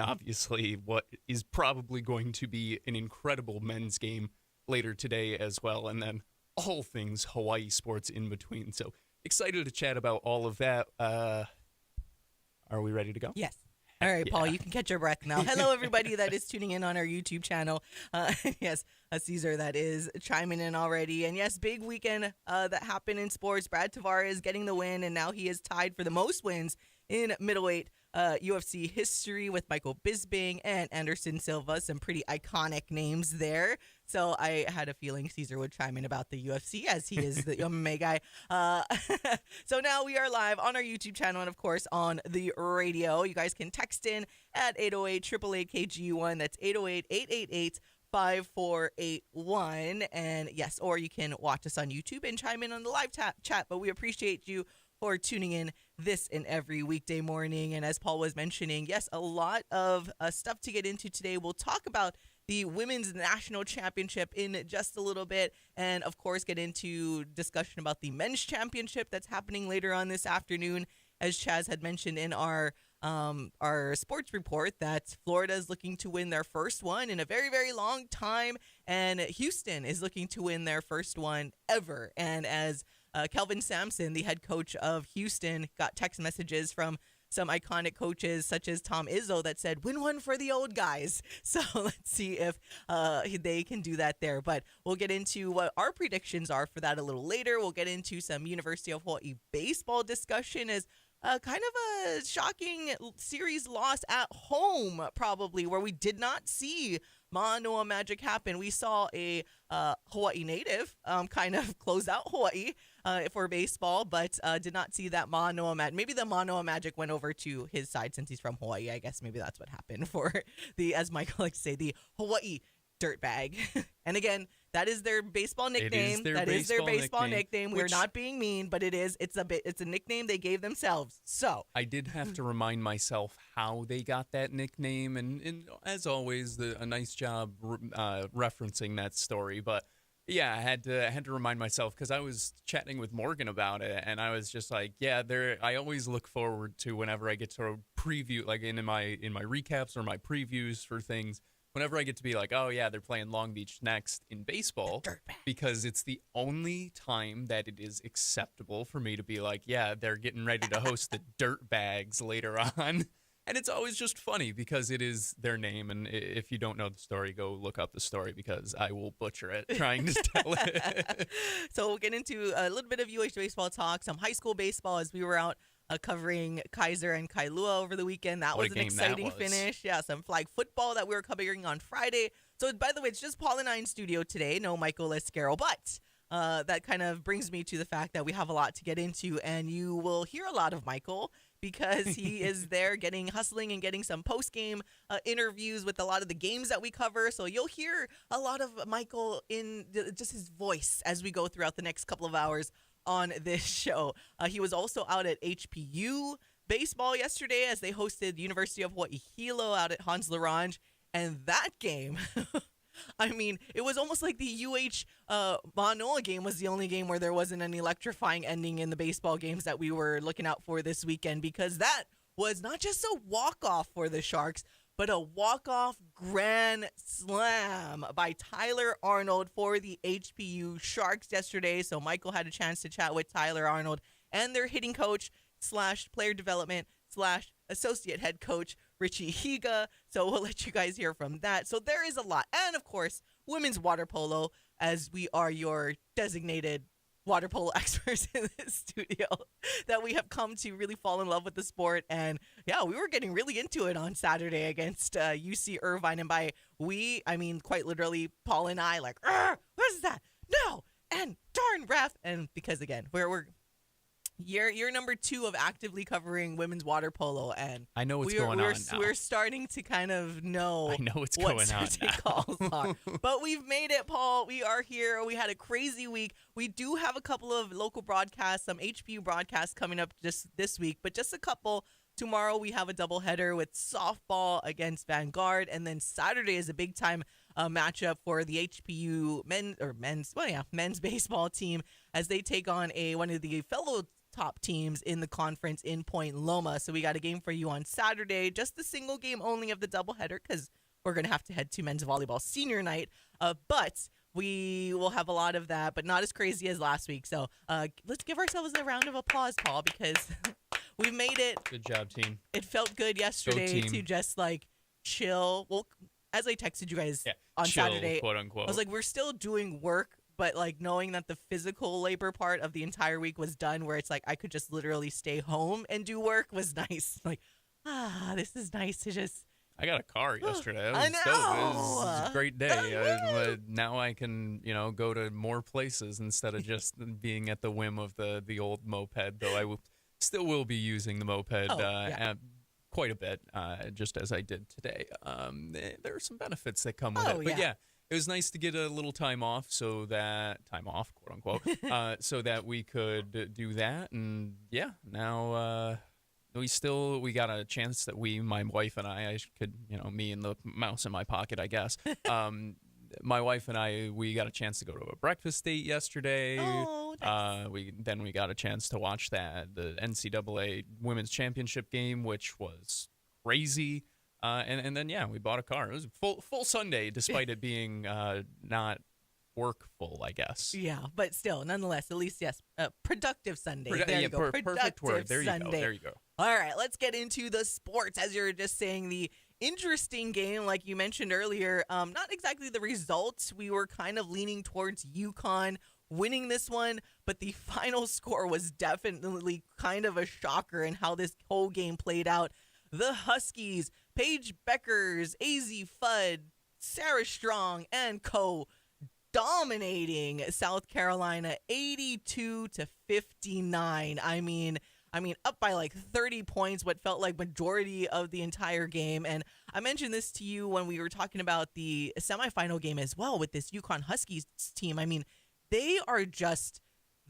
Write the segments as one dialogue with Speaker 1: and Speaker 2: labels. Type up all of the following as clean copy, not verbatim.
Speaker 1: obviously what is probably going to be an incredible men's game later today as well, and then all things Hawaii sports in between. So excited to chat about all of that. Are we ready to go?
Speaker 2: Yes. All right, Paul, you can catch your breath now. Hello, everybody that is tuning in on our YouTube channel. Yes, Caesar that is chiming in already. And yes, big weekend that happened in sports. Brad Tavares getting the win, and now he is tied for the most wins in middleweight UFC history with Michael Bisping and Anderson Silva. Some pretty iconic names there. So I had a feeling Caesar would chime in about the UFC as he is the MMA guy. So now we are live on our YouTube channel and, of course, on the radio. You guys can text in at 808-888-KGU1. That's 808-888-5481. And, yes, or you can watch us on YouTube and chime in on the live chat. But we appreciate you for tuning in this and every weekday morning. And as Paul was mentioning, yes, a lot of stuff to get into today. We'll talk about the Women's National Championship in just a little bit. And, of course, get into discussion about the Men's Championship that's happening later on this afternoon. As Chaz had mentioned in our sports report, that Florida is looking to win their first one in a very, very long time. And Houston is looking to win their first one ever. And as Kelvin Sampson, the head coach of Houston, got text messages from some iconic coaches such as Tom Izzo that said, win one for the old guys. So let's see if they can do that there. But we'll get into what our predictions are for that a little later. We'll get into some University of Hawaii baseball discussion as kind of a shocking series loss at home, probably, where we did not see Manoa magic happen. We saw a Hawaii native kind of close out Hawaii for baseball, but did not see that Manoa magic. Maybe the Manoa magic went over to his side since he's from Hawaii. I guess maybe that's what happened for the, as Michael likes to say, the Hawaii dirtbag. And again, that is their baseball nickname. That is their baseball nickname. We're not being mean, but it's a nickname they gave themselves. So
Speaker 1: I did have to remind myself how they got that nickname, and as always, a nice job referencing that story. But yeah, I had to remind myself because I was chatting with Morgan about it, and I was just like, yeah, I always look forward to whenever I get to preview, like in my recaps or my previews for things. Whenever I get to be like, oh, yeah, they're playing Long Beach next in baseball, because it's the only time that it is acceptable for me to be like, yeah, they're getting ready to host the Dirtbags later on. And it's always just funny because it is their name. And if you don't know the story, go look up the story because I will butcher it trying to tell it.
Speaker 2: So we'll get into a little bit of UH baseball talk, some high school baseball as we were out covering Kaiser and Kailua over the weekend. That was an exciting finish. Yeah, some flag football that we were covering on Friday. So, by the way, it's just Paul and I in studio today. No Michael Escaro. But that kind of brings me to the fact that we have a lot to get into. And you will hear a lot of Michael because he is there hustling and getting some post-game interviews with a lot of the games that we cover. So you'll hear a lot of Michael in just his voice as we go throughout the next couple of hours on this show. He was also out at HPU baseball yesterday as they hosted the University of Hawaii Hilo out at Hans Larange. And that game, I mean, it was almost like the Manoa game was the only game where there wasn't an electrifying ending in the baseball games that we were looking out for this weekend, because that was not just a walk-off for the Sharks, but a walk-off grand slam by Tyler Arnold for the HPU Sharks yesterday. So Michael had a chance to chat with Tyler Arnold and their hitting coach / player development / associate head coach, Richie Higa. So we'll let you guys hear from that. So there is a lot. And, of course, women's water polo, as we are your designated water polo experts in this studio, that we have come to really fall in love with the sport. And yeah, we were getting really into it on Saturday against UC Irvine. And by we, I mean quite literally Paul and I, like, what is that? No, and darn ref. And because again, we're year number 2 of actively covering women's water polo, and
Speaker 1: I know what's going on now.
Speaker 2: We're starting to kind of know.
Speaker 1: I know what's going on now.
Speaker 2: Calls are. But we've made it, Paul. We are here. We had a crazy week. We do have a couple of local broadcasts, some HPU broadcasts coming up just this week, but just a couple. Tomorrow we have a doubleheader with softball against Vanguard, and then Saturday is a big time matchup for the HPU men's baseball team as they take on one of the fellow top teams in the conference in Point Loma. So we got a game for you on Saturday, just the single game only of the doubleheader because we're going to have to head to men's volleyball senior night. But we will have a lot of that, but not as crazy as last week. So let's give ourselves a round of applause, Paul, because we made it.
Speaker 1: Good job, team.
Speaker 2: It felt good yesterday to just like chill. Well, as I texted you guys on
Speaker 1: chill,
Speaker 2: Saturday,
Speaker 1: quote unquote,
Speaker 2: I was like, we're still doing work, but like knowing that the physical labor part of the entire week was done, where it's like I could just literally stay home and do work was nice. Like, this is nice to just.
Speaker 1: I got a car yesterday.
Speaker 2: I know.
Speaker 1: It was a great day. Now I can, go to more places instead of just being at the whim of the old moped, though I still will be using the moped quite a bit, just as I did today. There are some benefits that come with it. But yeah, it was nice to get a little time off, quote unquote, so that we could do that. And yeah, now we got a chance that my wife and I could, me and the mouse in my pocket, I guess. My wife and I, we got a chance to go to a breakfast date yesterday.
Speaker 2: Oh, nice.
Speaker 1: We got a chance to watch the NCAA Women's Championship game, which was crazy. And then we bought a car. It was a full Sunday, despite it being not workful, I guess.
Speaker 2: Yeah, but still, nonetheless, at least productive Sunday.
Speaker 1: There you go.
Speaker 2: Productive
Speaker 1: Perfect word. There you
Speaker 2: Sunday.
Speaker 1: go. There you go.
Speaker 2: All right, let's get into the sports. As you were just saying, the interesting game, like you mentioned earlier, not exactly the results. We were kind of leaning towards UConn winning this one, but the final score was definitely kind of a shocker in how this whole game played out. The Huskies, Paige Beckers, AZ Fudd, Sarah Strong, and co. dominating South Carolina 82-59. I mean, up by like 30 points, what felt like majority of the entire game. And I mentioned this to you when we were talking about the semifinal game as well with this UConn Huskies team. I mean, they are just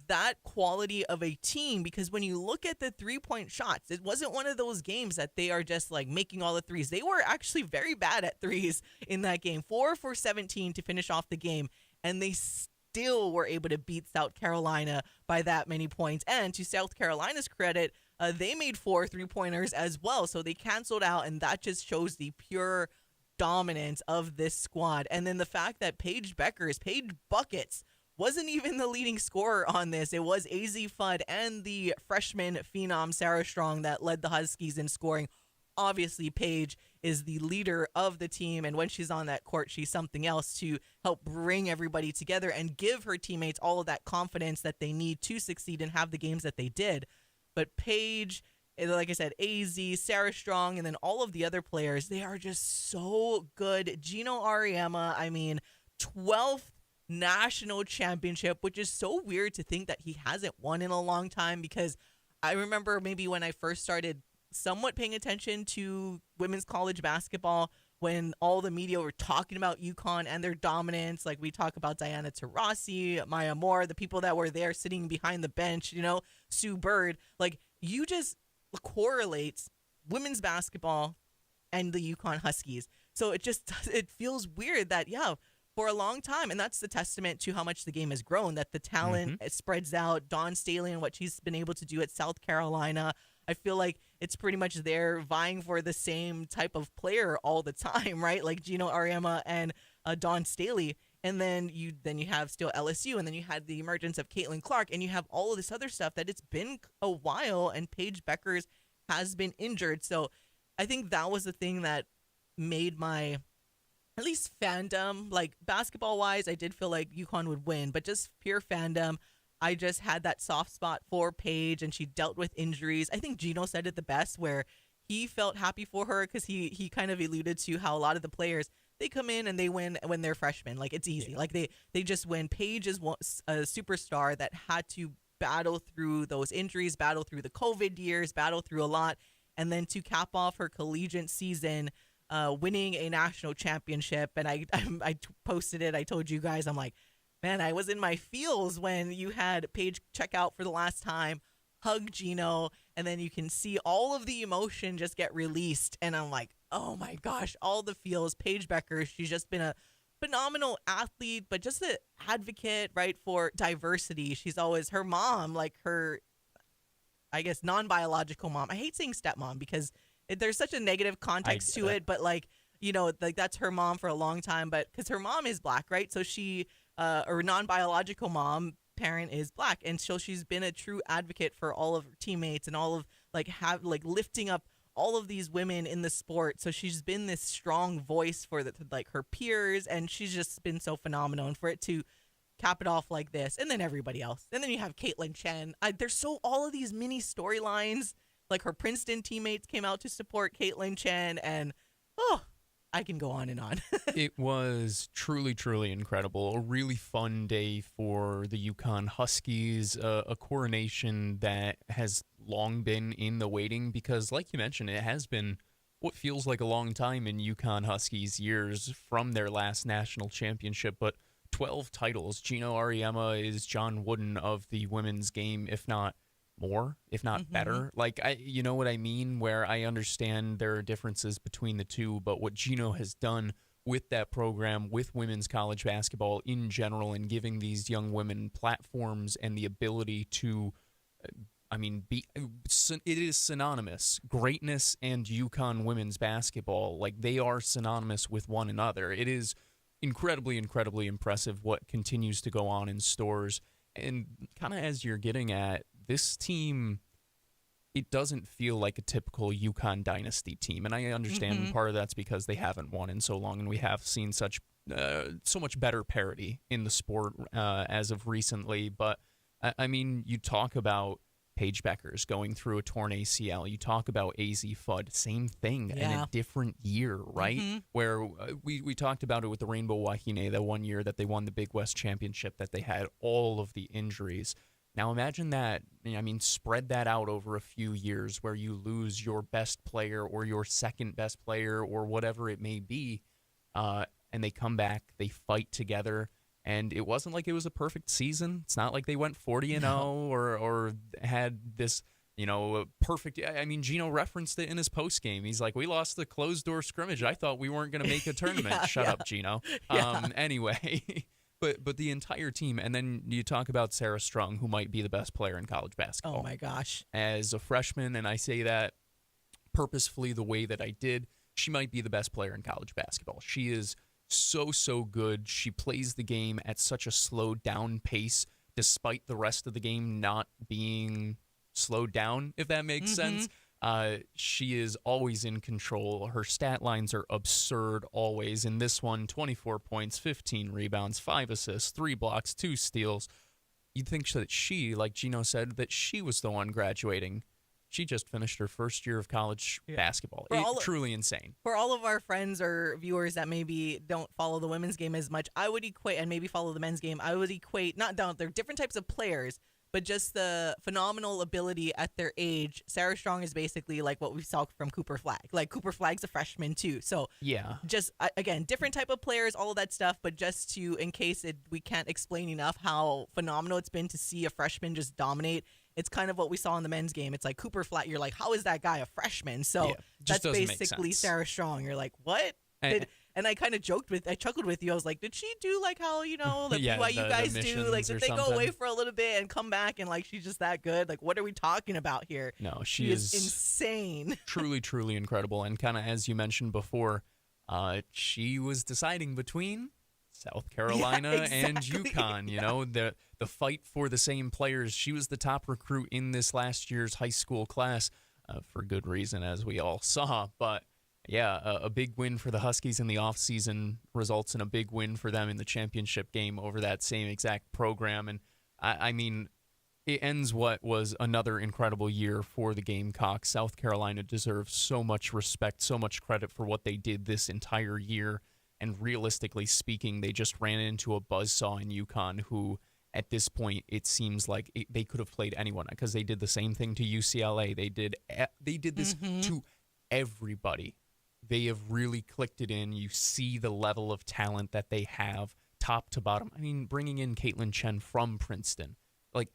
Speaker 2: that quality of a team, because when you look at the 3-point shots, it wasn't one of those games that they are just like making all the threes. They were actually very bad at threes in that game. 4 for 17 to finish off the game. And they still were able to beat South Carolina by that many points. And to South Carolina's credit, they made 4 3-pointers as well. So they canceled out, and that just shows the pure dominance of this squad. And then the fact that Paige Buckets, wasn't even the leading scorer on this. It was AZ Fudd and the freshman phenom Sarah Strong that led the Huskies in scoring. Obviously, Paige is the leader of the team, and when she's on that court, she's something else to help bring everybody together and give her teammates all of that confidence that they need to succeed and have the games that they did. But Paige, like I said, AZ, Sarah Strong, and then all of the other players, they are just so good. Gino Auriemma, 12th national championship, which is so weird to think that he hasn't won in a long time, because I remember maybe when I first started somewhat paying attention to women's college basketball, when all the media were talking about UConn and their dominance. Like we talk about Diana Taurasi, Maya Moore, the people that were there sitting behind the bench, Sue Bird. Like, you just correlate women's basketball and the UConn Huskies. So it feels weird that, for a long time, and that's the testament to how much the game has grown, that the talent spreads out. Dawn Staley and what she's been able to do at South Carolina, I feel like it's pretty much there vying for the same type of player all the time, right? Like Gino Auriemma and Dawn Staley. And then you have still LSU, and then you had the emergence of Caitlin Clark, and you have all of this other stuff that it's been a while, and Paige Beckers has been injured. So I think that was the thing that made my, at least fandom, like basketball-wise, I did feel like UConn would win, but just pure fandom, I just had that soft spot for Paige, and she dealt with injuries. I think Gino said it the best, where he felt happy for her because he kind of alluded to how a lot of the players, they come in and they win when they're freshmen. Like, it's easy. Yeah. Like, they just win. Paige is a superstar that had to battle through those injuries, battle through the COVID years, battle through a lot, and then to cap off her collegiate season, winning a national championship. And I posted it. I told you guys, I'm like, man, I was in my feels when you had Paige check out for the last time, hug Gino, and then you can see all of the emotion just get released. And I'm like, oh my gosh, all the feels. Paige Becker, she's just been a phenomenal athlete, but just an advocate, right, for diversity. She's always, her mom, like I guess, non-biological mom. I hate saying stepmom because there's such a negative context to it, but like, like that's her mom for a long time, but because her mom is Black, right? So she, or non-biological mom, parent is Black. And so she's been a true advocate for all of her teammates and all of lifting up all of these women in the sport. So she's been this strong voice for her peers, and she's just been so phenomenal. And for it to cap it off like this, and then everybody else. And then you have Caitlin Chen. There's all of these mini storylines. Like her Princeton teammates came out to support Caitlin Chen, and I can go on and on.
Speaker 1: It was truly, truly incredible. A really fun day for the UCONN Huskies, a coronation that has long been in the waiting because, like you mentioned, it has been what feels like a long time in UCONN Huskies years from their last national championship, but 12 titles. Gino Auriemma is John Wooden of the women's game, if not more, if not better. Like, you know what I mean? Where I understand there are differences between the two, but what Gino has done with that program, with women's college basketball in general, and giving these young women platforms and the ability to, it is synonymous. Greatness and UConn women's basketball, like, they are synonymous with one another. It is incredibly, incredibly impressive what continues to go on in stores. And kind of as you're getting at, this team, it doesn't feel like a typical UConn dynasty team. And I understand part of that's because they haven't won in so long, and we have seen so much better parity in the sport as of recently. But, you talk about Paige Beckers going through a torn ACL. You talk about AZ Fudd, same thing in a different year, right? Where we talked about it with the Rainbow Wahine that one year that they won the Big West Championship, that they had all of the injuries. Now imagine that, spread that out over a few years where you lose your best player or your second best player or whatever it may be, and they come back, they fight together. And it wasn't like it was a perfect season. It's not like they went 40-0 or had this, perfect. Gino referenced it in his post game. He's like, "We lost the closed door scrimmage. I thought we weren't going to make a tournament." Shut up, Gino. Anyway, but the entire team, and then you talk about Sarah Strong, who might be the best player in college basketball.
Speaker 2: Oh my gosh!
Speaker 1: As a freshman, and I say that purposefully the way that I did, she might be the best player in college basketball. She is so good. She plays the game at such a slowed down pace, despite the rest of the game not being slowed down, if that makes sense. She is always in control. Her stat lines are absurd always. In this one, 24 points, 15 rebounds, 5 assists, 3 blocks, 2 steals. You'd think that she, like Gino said, that she was the one graduating. She just finished her first year of college basketball. Truly insane.
Speaker 2: For all of our friends or viewers that maybe don't follow the women's game as much, I would equate, and maybe follow the men's game, I would equate, they're different types of players, but just the phenomenal ability at their age. Sarah Strong is basically like what we saw from Cooper Flagg. Like, Cooper Flagg's a freshman too. So just, again, different type of players, all of that stuff, but just to, in case we can't explain enough how phenomenal it's been to see a freshman just dominate. It's kind of what we saw in the men's game. It's like Cooper Flatt. You're like, how is that guy a freshman? So that's basically Sarah Strong. You're like, what? And I kind of chuckled with you. I was like, did she do like how, the BYU guys do? Like, did they go away for a little bit and come back and like, she's just that good? Like, what are we talking about here?
Speaker 1: No, she is
Speaker 2: insane.
Speaker 1: Truly, truly incredible. And kind of as you mentioned before, she was deciding between South Carolina and UConn, the fight for the same players. She was the top recruit in this last year's high school class for good reason, as we all saw. But a big win for the Huskies in the offseason results in a big win for them in the championship game over that same exact program. And it ends what was another incredible year for the Gamecocks. South Carolina deserves so much respect, so much credit for what they did this entire year. And realistically speaking, they just ran into a buzzsaw in UConn who, at this point, it seems like they could have played anyone because they did the same thing to UCLA. They did this to everybody. They have really clicked it in. You see the level of talent that they have, top to bottom. Bringing in Caitlin Chen from Princeton. Like,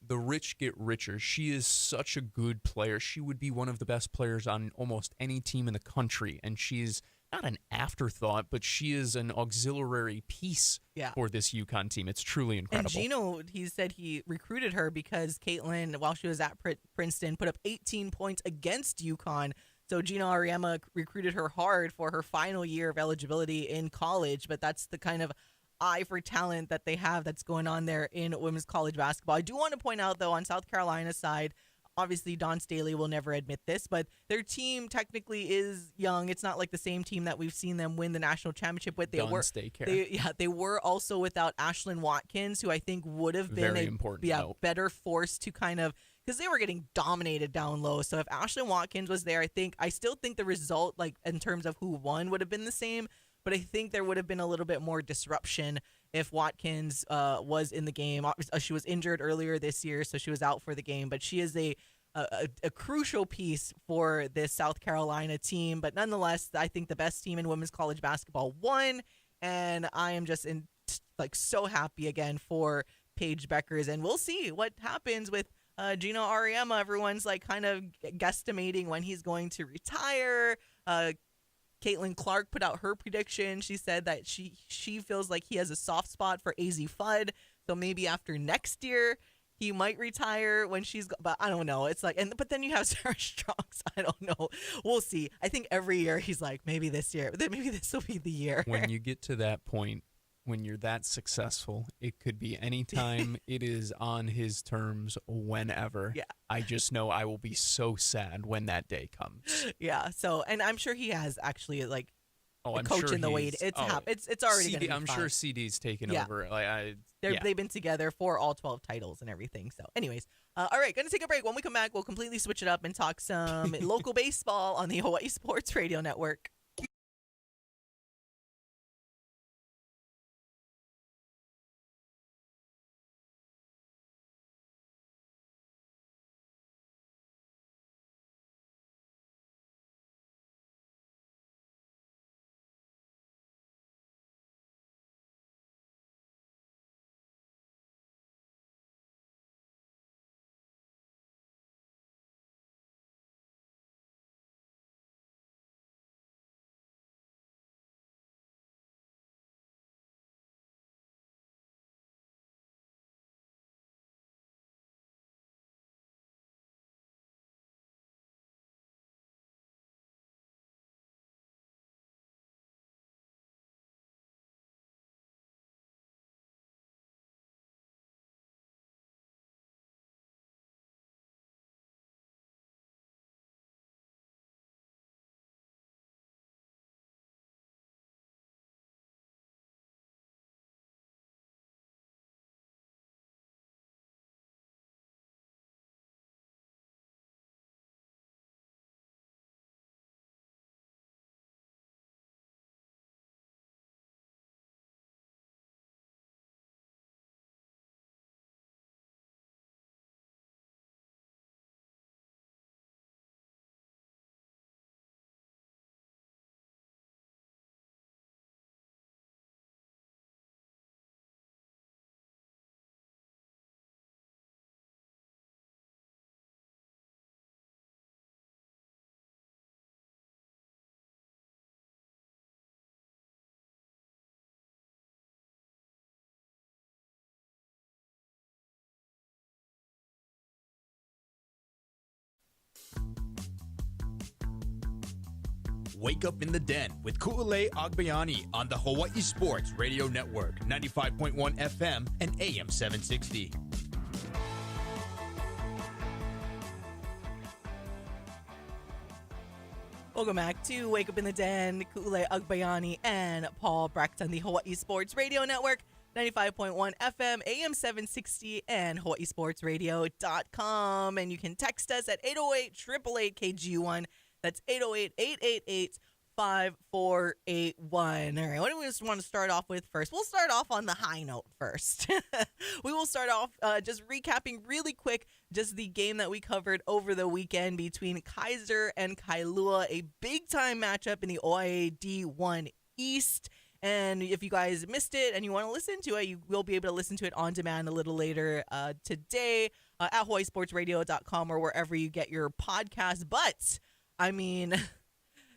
Speaker 1: the rich get richer. She is such a good player. She would be one of the best players on almost any team in the country, and she's not an afterthought, but she is an auxiliary piece for this UConn team. It's truly incredible.
Speaker 2: And Gino, he said he recruited her because Caitlin, while she was at Princeton, put up 18 points against UConn. So Gino Auriemma recruited her hard for her final year of eligibility in college. But that's the kind of eye for talent that they have that's going on there in women's college basketball. I do want to point out, though, on South Carolina's side, obviously Dawn Staley will never admit this, but their team technically is young. It's not like the same team that we've seen them win the national championship with. They were also without Ashlyn Watkins, who I think would have been a better force to kind of, because they were getting dominated down low. So if Ashlyn Watkins was there, I still think the result, like in terms of who won, would have been the same. But I think there would have been a little bit more disruption if Watkins was in the game. She was injured earlier this year, so she was out for the game. But she is a crucial piece for this South Carolina team. But nonetheless, I think the best team in women's college basketball won. And I am just so happy again for Paige Beckers. And we'll see what happens with Gino Auriemma. Everyone's kind of guesstimating when he's going to retire. Caitlin Clark put out her prediction. She said that she feels like he has a soft spot for AZ Fudd. So maybe after next year, he might retire when but I don't know. It's but then you have Sarah Strong. So I don't know. We'll see. I think every year he's like, maybe this year, but then maybe this will be the year.
Speaker 1: When you get to that point, when you're that successful, it could be any time. It is on his terms whenever. Yeah. I just know I will be so sad when that day comes.
Speaker 2: Yeah. So, and I'm sure he has actually
Speaker 1: I'm
Speaker 2: coach
Speaker 1: sure
Speaker 2: in the weight. It's already going to be
Speaker 1: I'm
Speaker 2: fine.
Speaker 1: Sure CD's taken over.
Speaker 2: They've been together for all 12 titles and everything. So anyways, all right, going to take a break. When we come back, we'll completely switch it up and talk some local baseball on the Hawaii Sports Radio Network.
Speaker 3: Wake up in the den with Ku'ulei Agbayani on the Hawaii Sports Radio Network, 95.1 FM and AM 760.
Speaker 2: Welcome back to Wake Up in the Den. Ku'ulei Agbayani and Paul Brecht on the Hawaii Sports Radio Network, 95.1 FM, AM 760, and hawaiisportsradio.com. And you can text us at 808-888-KGU1. That's 808-888-5481. All right, what do we just want to start off with first? We'll start off on the high note first. We will start off just recapping really quick just the game that we covered over the weekend between Kaiser and Kailua, a big-time matchup in the OIA D1 East. And if you guys missed it and you want to listen to it, you will be able to listen to it on demand a little later today at hawaiisportsradio.com or wherever you get your podcast. But I mean,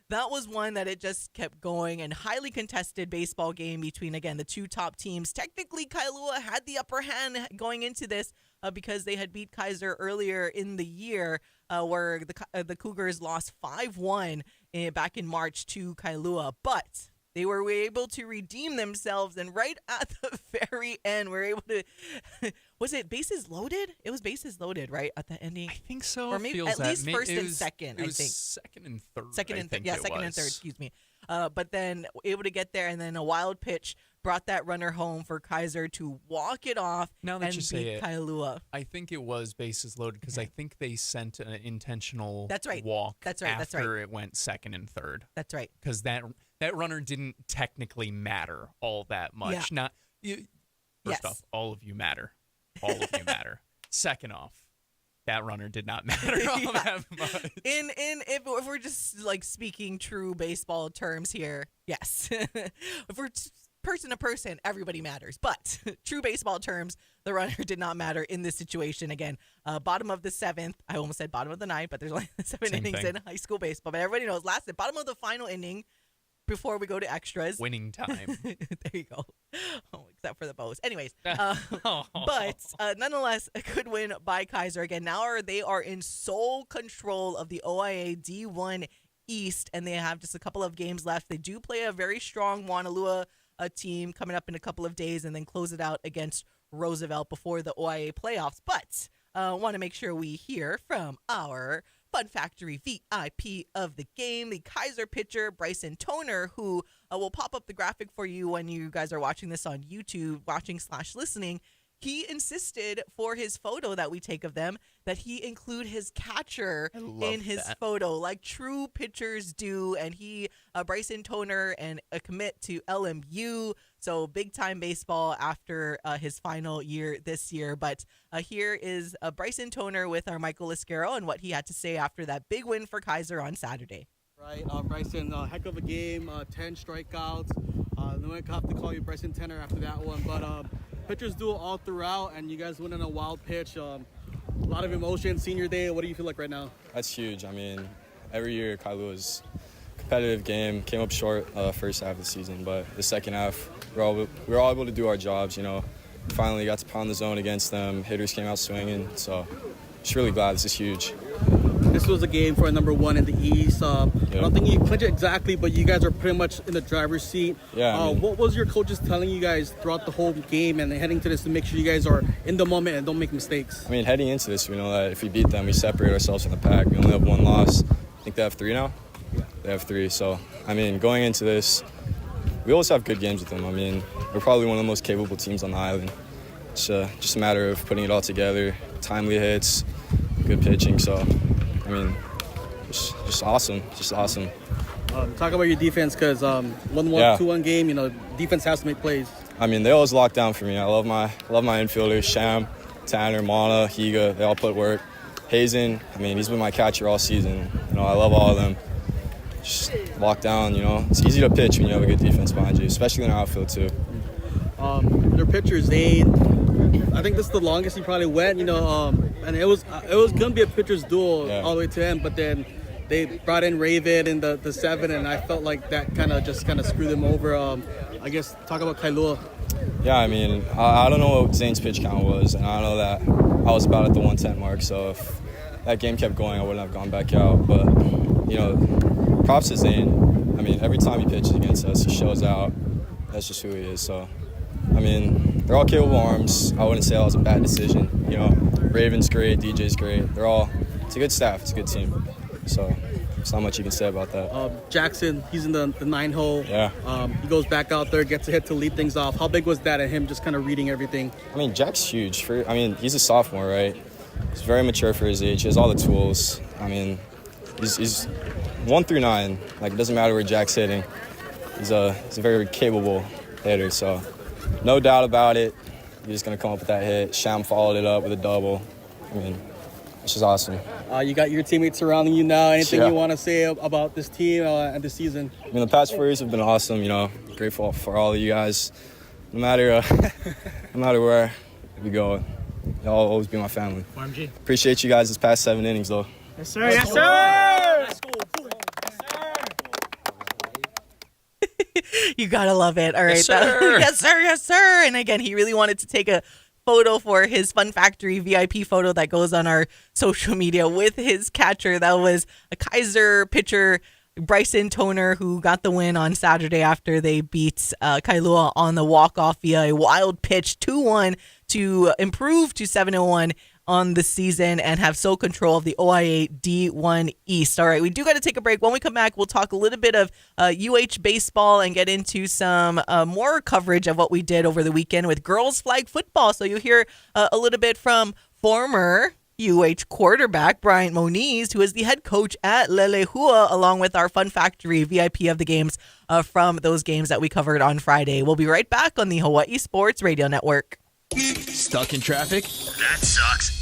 Speaker 2: that was one that it just kept going, and highly contested baseball game between, again, the two top teams. Technically, Kailua had the upper hand going into this because they had beat Kaiser earlier in the year, where the Cougars lost 5-1 back in March to Kailua. But they were able to redeem themselves, and right at the very end, we're able to was it bases loaded? It was bases loaded, right, at the ending?
Speaker 1: I think so.
Speaker 2: Or maybe at least first and second, I think.
Speaker 1: Second and third.
Speaker 2: Second and third, excuse me. But then able to get there, and then a wild pitch brought that runner home for Kaiser to walk it off
Speaker 1: now that
Speaker 2: and
Speaker 1: you say
Speaker 2: beat
Speaker 1: it,
Speaker 2: Kailua.
Speaker 1: I think it was bases loaded because I think they sent an intentional walk after it went second and third.
Speaker 2: That's right.
Speaker 1: Because that runner didn't technically matter all that much.
Speaker 2: Yeah.
Speaker 1: First off, all of you matter. All of you matter. Second off, that runner did not matter all that much.
Speaker 2: If we're just like speaking true baseball terms here, yes. If we're person to person, everybody matters. But true baseball terms, the runner did not matter in this situation. Again, bottom of the seventh. I almost said bottom of the ninth, but there's only 7 innings in high school baseball. But everybody knows bottom of the final inning. Before we go to extras.
Speaker 1: Winning time.
Speaker 2: There you go. Oh, except for the bows. Anyways, but nonetheless, a good win by Kaiser. Again, now they are in sole control of the OIA D1 East, and they have just a couple of games left. They do play a very strong Wanalua team coming up in a couple of days, and then close it out against Roosevelt before the OIA playoffs. But want to make sure we hear from our Fun Factory VIP of the game, the Kaiser pitcher, Bryson Toner, who will pop up the graphic for you when you guys are watching this on YouTube, watching/listening. He insisted for his photo that we take of them that he include his catcher in his photo, like true pitchers do. And Bryson Toner, and a commit to LMU. So big time baseball after his final year this year. But here is Bryson Toner with our Michael Liscaro and what he had to say after that big win for Kaiser on Saturday.
Speaker 4: Right, Bryson, heck of a game, 10 strikeouts. Then I have to call you Bryson Toner after that one. But pitchers do it all throughout, and you guys win on a wild pitch. A lot of emotion, senior day. What do you feel like right now?
Speaker 5: That's huge. I mean, every year Kailua's competitive game. Came up short first half of the season, but the second half we were all able to do our jobs. Finally got to pound the zone against them. Hitters came out swinging, so just really glad. This is huge.
Speaker 4: This was a game for number one in the East. I don't think you clinched it exactly, but you guys are pretty much in the driver's seat.
Speaker 5: Yeah.
Speaker 4: What was your coaches telling you guys throughout the whole game and heading to this to make sure you guys are in the moment and don't make mistakes?
Speaker 5: I mean, heading into this, we know that if we beat them, we separate ourselves from the pack. We only have one loss. I think they have 3 now? Yeah. They have 3. So, I mean, going into this, we always have good games with them. I mean, we're probably one of the most capable teams on the island. It's just a matter of putting it all together, timely hits, good pitching. So, I mean, just awesome. Just awesome.
Speaker 4: Talk about your defense, because 1-1, 2-1 game, defense has to make plays.
Speaker 5: I mean, they always lock down for me. I love my infielders, Sham, Tanner, Mana, Higa. They all put work. Hazen, I mean, he's been my catcher all season. I love all of them. Just lock down, It's easy to pitch when you have a good defense behind you, especially in the outfield, too.
Speaker 4: Their pitcher, Zenn, I think this is the longest he probably went, and it was going to be a pitcher's duel all the way to end, but then they brought in Raven in the 7, and I felt like that kind of screwed them over. I guess talk about Kailua.
Speaker 5: Yeah, I mean, I don't know what Zane's pitch count was, and I know that I was about at the 110 mark, so if that game kept going, I wouldn't have gone back out. But, props to Zane. I mean, every time he pitches against us, he shows out. That's just who he is. So, I mean, they're all capable arms. I wouldn't say that was a bad decision. Raven's great, DJ's great. It's a good staff. It's a good team. So, there's not much you can say about that.
Speaker 4: Jackson, he's in the 9-hole.
Speaker 5: Yeah.
Speaker 4: He goes back out there, gets a hit to lead things off. How big was that, and him just kind of reading everything?
Speaker 5: I mean, Jack's huge. He's a sophomore, right? He's very mature for his age. He has all the tools. I mean, he's 1 through 9. Like, it doesn't matter where Jack's hitting. He's a very capable hitter, so no doubt about it. He's just going to come up with that hit. Sham followed it up with a double. I mean, it's just awesome.
Speaker 4: You got your teammates surrounding you now. Anything you want to say about this team and this season?
Speaker 5: I mean, the past 4 years have been awesome. Grateful for all of you guys. No matter where we go, y'all always be my family.
Speaker 4: RMG.
Speaker 5: Appreciate you guys this past 7 innings, though.
Speaker 4: Yes, sir. Yes, sir. Let's go. Yes, sir.
Speaker 2: You gotta love it. All right.
Speaker 1: Yes, sir.
Speaker 2: Yes, sir. Yes, sir. And again, he really wanted to take a photo for his Fun Factory VIP photo that goes on our social media with his catcher. That was a Kaiser pitcher, Bryson Toner, who got the win on Saturday after they beat Kailua on the walk-off via a wild pitch 2-1 to improve to 7-1 on the season and have sole control of the OIA D1 East. All right, we do got to take a break. When we come back, we'll talk a little bit of UH baseball and get into some more coverage of what we did over the weekend with girls flag football. So you'll hear a little bit from former UH quarterback Bryant Moniz, who is the head coach at Leilehua, along with our Fun Factory VIP of the games from those games that we covered on Friday. We'll be right back on the Hawaii Sports Radio Network.
Speaker 3: Stuck in traffic? That sucks.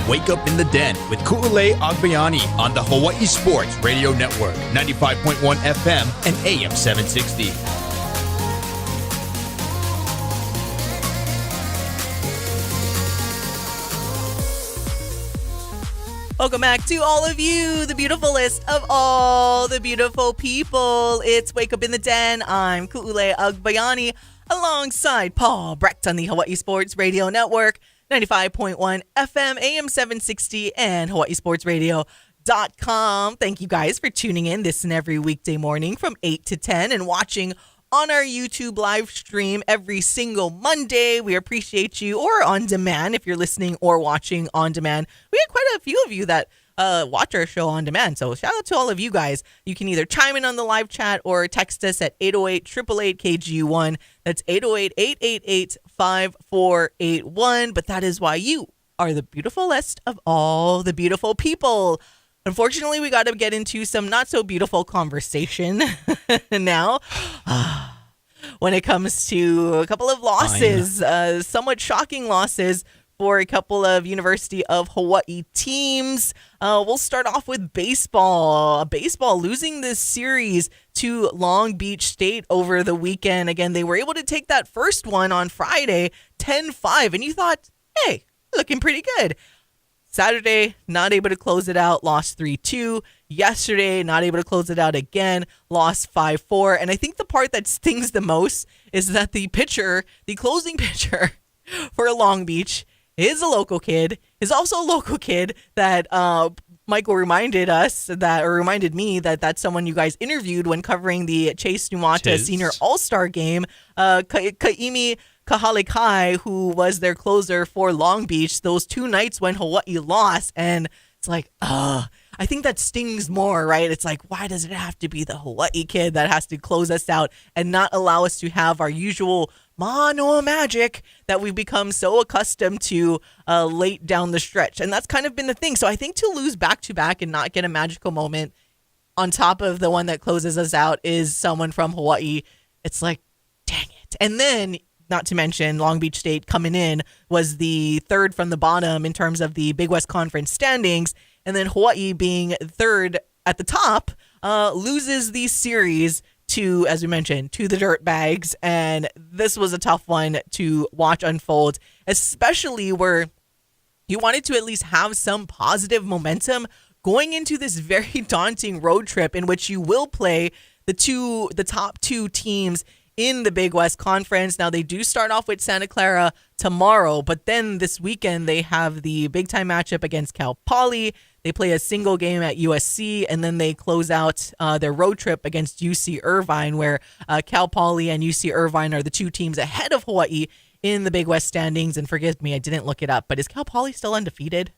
Speaker 3: Wake up in the den with Ku'ulei Agbayani on the Hawaii Sports Radio Network, 95.1 FM and AM 760.
Speaker 2: Welcome back to all of you, the beautifulest of all the beautiful people. It's Wake Up in the Den. I'm Ku'ulei Agbayani alongside Paul Brecht on the Hawaii Sports Radio Network, 95.1 FM, AM 760, and HawaiiSportsRadio.com. Thank you guys for tuning in this and every weekday morning from 8 to 10 and watching on our YouTube live stream every single Monday. We appreciate you, or on demand if you're listening or watching on demand. We had quite a few of you that watch our show on demand. So shout out to all of you guys. You can either chime in on the live chat or text us at 808-888-KGU1. That's 808-888-5481. But that is why you are the beautifulest of all the beautiful people. Unfortunately, we got to get into some not so beautiful conversation now. When it comes to a couple of losses, somewhat shocking losses for a couple of University of Hawaii teams. We'll start off with baseball. Baseball losing this series to Long Beach State over the weekend. Again, they were able to take that first one on Friday, 10-5, and you thought, hey, looking pretty good. Saturday, not able to close it out, lost 3-2. Yesterday, not able to close it out again, lost 5-4. And I think the part that stings the most is that the closing pitcher for Long Beach is a local kid, is also a local kid that Michael reminded me that that's someone you guys interviewed when covering the Chase Numata Senior All-Star Game. Kaimi Kahalekai, who was their closer for Long Beach, those two nights when Hawaii lost. And it's like, I think that stings more, right? It's like, why does it have to be the Hawaii kid that has to close us out and not allow us to have our usual mano magic that we've become so accustomed to late down the stretch? And that's kind of been the thing. So I think to lose back-to-back and not get a magical moment on top of the one that closes us out is someone from Hawaii. It's like, dang it. And then, not to mention, Long Beach State coming in was the third from the bottom in terms of the Big West Conference standings. And then Hawaii being third at the top loses the series to, as we mentioned, to the Dirtbags. And this was a tough one to watch unfold, especially where you wanted to at least have some positive momentum going into this very daunting road trip in which you will play the top two teams in the Big West Conference. Now, they do start off with Santa Clara tomorrow, but then this weekend they have the big-time matchup against Cal Poly. They play a single game at USC, and then they close out their road trip against UC Irvine, where Cal Poly and UC Irvine are the two teams ahead of Hawaii in the Big West standings. And forgive me, I didn't look it up, but is Cal Poly still undefeated?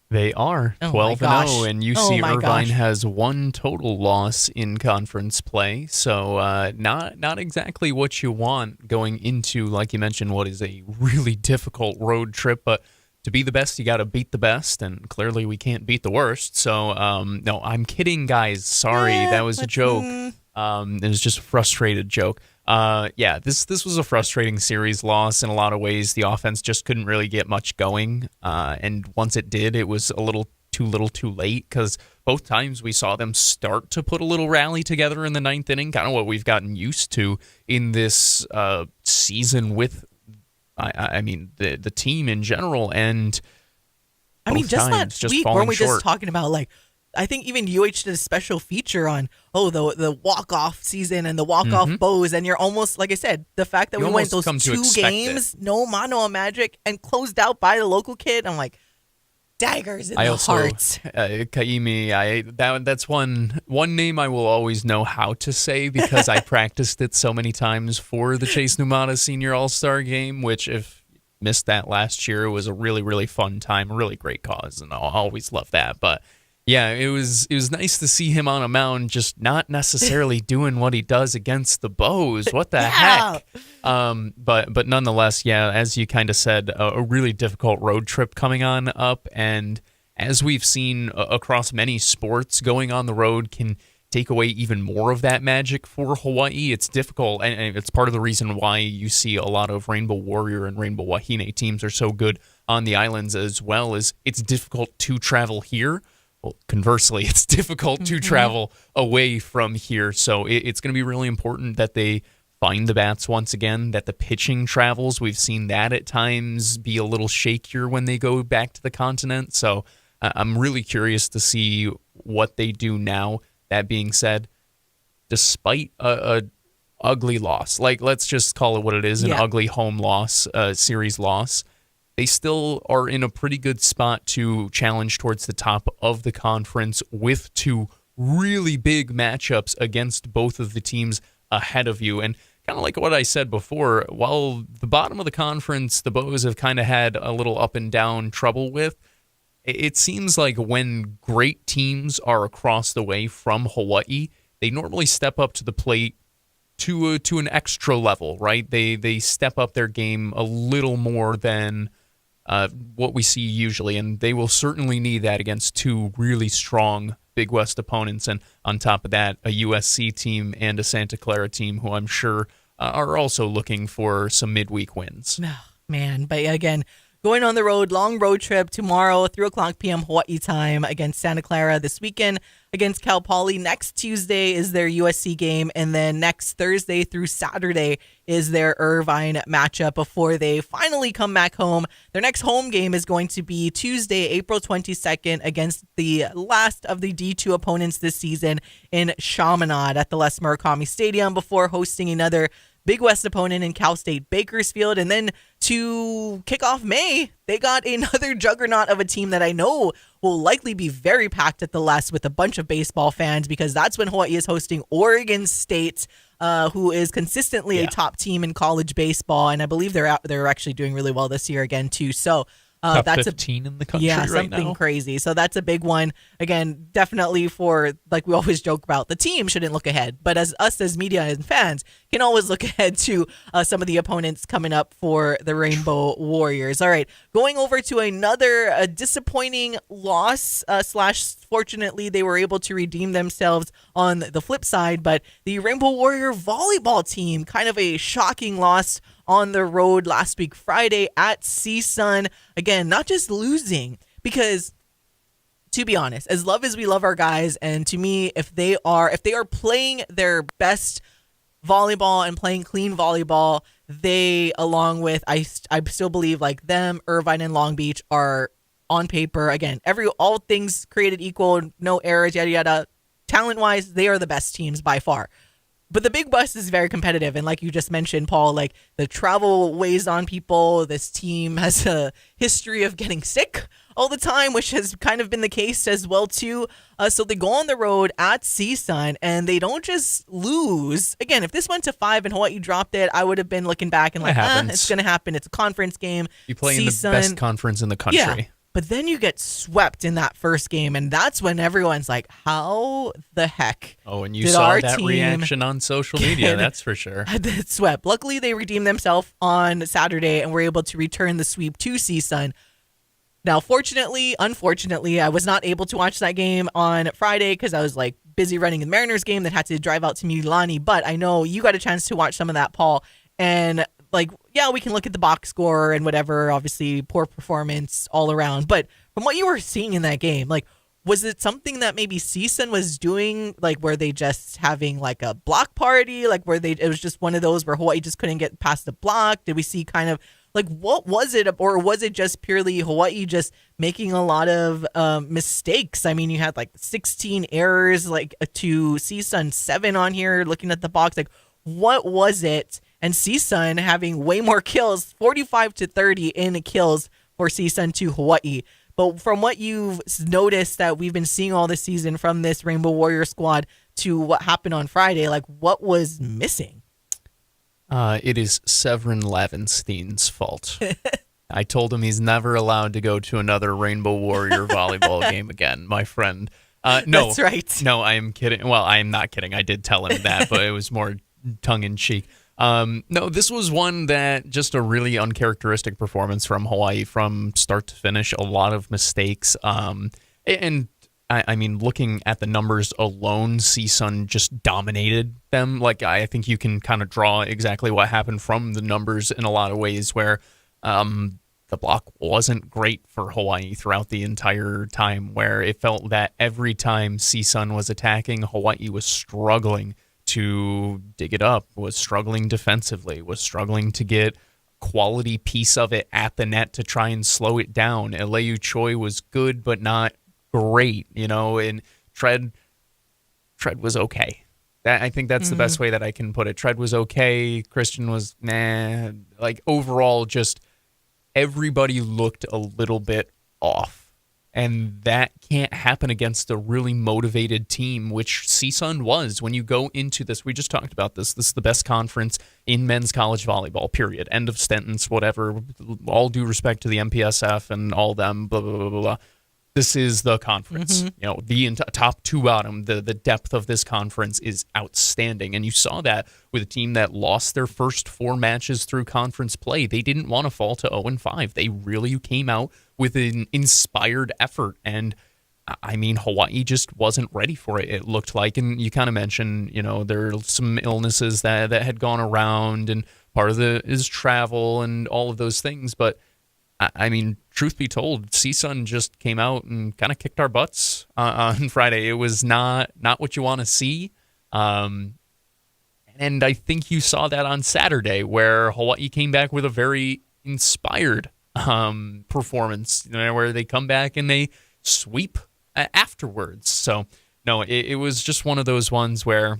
Speaker 1: They are 12-0, and UC Irvine has one total loss in conference play. So not exactly what you want going into, like you mentioned, what is a really difficult road trip. But to be the best, you got to beat the best, and clearly we can't beat the worst. So, no, I'm kidding, guys. Sorry, that was a joke. It was just a frustrated joke. This was a frustrating series loss in a lot of ways. The offense just couldn't really get much going, and once it did, it was a little too late, because both times we saw them start to put a little rally together in the ninth inning, kind of what we've gotten used to in this season with, I mean, the team in general. And
Speaker 2: I mean, just last week, weren't we just talking about, like, I think even UH did a special feature on, the walk-off season and the walk-off bows. And you're almost, like I said, the fact that we went those 2 games, no mano a magic, and closed out by the local kid, I'm like, daggers in the heart.
Speaker 1: Kaimi, that's one name I will always know how to say, because I practiced it so many times for the Chase Numata Senior All-Star Game, which, if you missed that last year, it was a really, really fun time, a really great cause, and I'll always love that. But yeah, it was nice to see him on a mound, just not necessarily doing what he does against the Bows. What the heck? But nonetheless, yeah, as you kind of said, a really difficult road trip coming on up. And as we've seen across many sports, going on the road can take away even more of that magic for Hawaii. It's difficult, and it's part of the reason why you see a lot of Rainbow Warrior and Rainbow Wahine teams are so good on the islands as well. Is it's difficult to travel here. Well, conversely, it's difficult to travel away from here. So it's going to be really important that they find the bats once again, that the pitching travels. We've seen that at times be a little shakier when they go back to the continent. So I'm really curious to see what they do now. That being said, despite a ugly loss, like, let's just call it what it is, an ugly home loss, series loss, they still are in a pretty good spot to challenge towards the top of the conference with 2 really big matchups against both of the teams ahead of you. And kind of like what I said before, while the bottom of the conference, the Bows have kind of had a little up and down trouble with, it seems like when great teams are across the way from Hawaii, they normally step up to the plate to an extra level, right? They step up their game a little more than what we see usually, and they will certainly need that against 2 really strong Big West opponents, and on top of that, a USC team and a Santa Clara team who I'm sure are also looking for some midweek wins.
Speaker 2: Oh, man, but again, going on the road, long road trip tomorrow, 3:00 p.m. Hawaii time against Santa Clara. This weekend against Cal Poly. Next Tuesday is their USC game, and then next Thursday through Saturday is their Irvine matchup before they finally come back home. Their next home game is going to be Tuesday, April 22nd against the last of the D2 opponents this season in Chaminade at the Les Murakami Stadium, before hosting another Big West opponent in Cal State Bakersfield. And then to kick off May, they got another juggernaut of a team that I know will likely be very packed at the Les with a bunch of baseball fans, because that's when Hawaii is hosting Oregon State, who is consistently a top team in college baseball. And I believe they're actually doing really well this year again, too. So
Speaker 1: Top 15 in the country right now.
Speaker 2: Yeah, something crazy. So that's a big one. Again, definitely for, like we always joke about, the team shouldn't look ahead. But as us as media and fans can always look ahead to some of the opponents coming up for the Rainbow Warriors. All right, going over to another disappointing loss / fortunately, they were able to redeem themselves on the flip side. But the Rainbow Warrior volleyball team, kind of a shocking loss on the road last week Friday at CSUN. Again, not just losing, because to be honest, as we love our guys, and to me, if they are playing their best volleyball and playing clean volleyball, they, along with I still believe, like them, Irvine and Long Beach, are on paper, again, all things created equal, no errors, yada yada. Talent wise, they are the best teams by far. But the Big Bus is very competitive. And like you just mentioned, Paul, like the travel weighs on people. This team has a history of getting sick all the time, which has kind of been the case as well, too. So they go on the road at CSUN, and they don't just lose. Again, if this went to 5 and Hawaii dropped it, I would have been looking back and like, it's going to happen. It's a conference game.
Speaker 1: You play in the best conference in the country.
Speaker 2: Yeah. But then you get swept in that first game, and that's when everyone's like, how the heck?
Speaker 1: Oh, and you saw that reaction on social media, that's for sure.
Speaker 2: Swept. Luckily, they redeemed themselves on Saturday and were able to return the sweep to CSUN. Now, unfortunately, I was not able to watch that game on Friday because I was like busy running the Mariners game that had to drive out to Mililani. But I know you got a chance to watch some of that, Paul, and like, yeah, we can look at the box score and whatever, obviously poor performance all around. But from what you were seeing in that game, like, was it something that maybe CSUN was doing? Like, were they just having like a block party? Like, it was just one of those where Hawaii just couldn't get past the block? Did we see kind of like, what was it? Or was it just purely Hawaii just making a lot of mistakes? I mean, you had like 16 errors, like to CSUN 7 on here, looking at the box. Like, what was it? And CSUN having way more kills, 45-30 in kills for CSUN to Hawaii. But from what you've noticed that we've been seeing all this season from this Rainbow Warrior squad to what happened on Friday, like what was missing?
Speaker 1: It is Severin Lavenstein's fault. I told him he's never allowed to go to another Rainbow Warrior volleyball game again, my friend. No,
Speaker 2: that's right.
Speaker 1: No, I am kidding. Well, I am not kidding. I did tell him that, but it was more tongue-in-cheek. No, this was one that just a really uncharacteristic performance from Hawaii from start to finish. A lot of mistakes. And I mean, looking at the numbers alone, CSUN just dominated them. Like, I think you can kind of draw exactly what happened from the numbers in a lot of ways where the block wasn't great for Hawaii throughout the entire time, where it felt that every time CSUN was attacking, Hawaii was struggling to dig it up, was struggling defensively, was struggling to get quality piece of it at the net to try and slow it down. Aleu Choi was good, but not great, and Tread was okay. I think that's the best way that I can put it. Tread was okay. Christian was nah. Like, overall, just everybody looked a little bit off. And that can't happen against a really motivated team, which CSUN was. When you go into this, we just talked about this. This is the best conference in men's college volleyball, period. End of sentence, whatever. All due respect to the MPSF and all them, blah, blah, blah, blah, blah. This is the conference. The top to bottom, the depth of this conference is outstanding. And you saw that with a team that lost their first 4 matches through conference play. They didn't want to fall to 0-5. They really came out with an inspired effort. And I mean, Hawaii just wasn't ready for it, it looked like. And you kind of mentioned, there are some illnesses that had gone around, and part of it is travel and all of those things. But I mean, truth be told, CSUN just came out and kind of kicked our butts on Friday. It was not what you want to see. And I think you saw that on Saturday, where Hawaii came back with a very inspired performance, where they come back and they sweep afterwards. So, no, it was just one of those ones where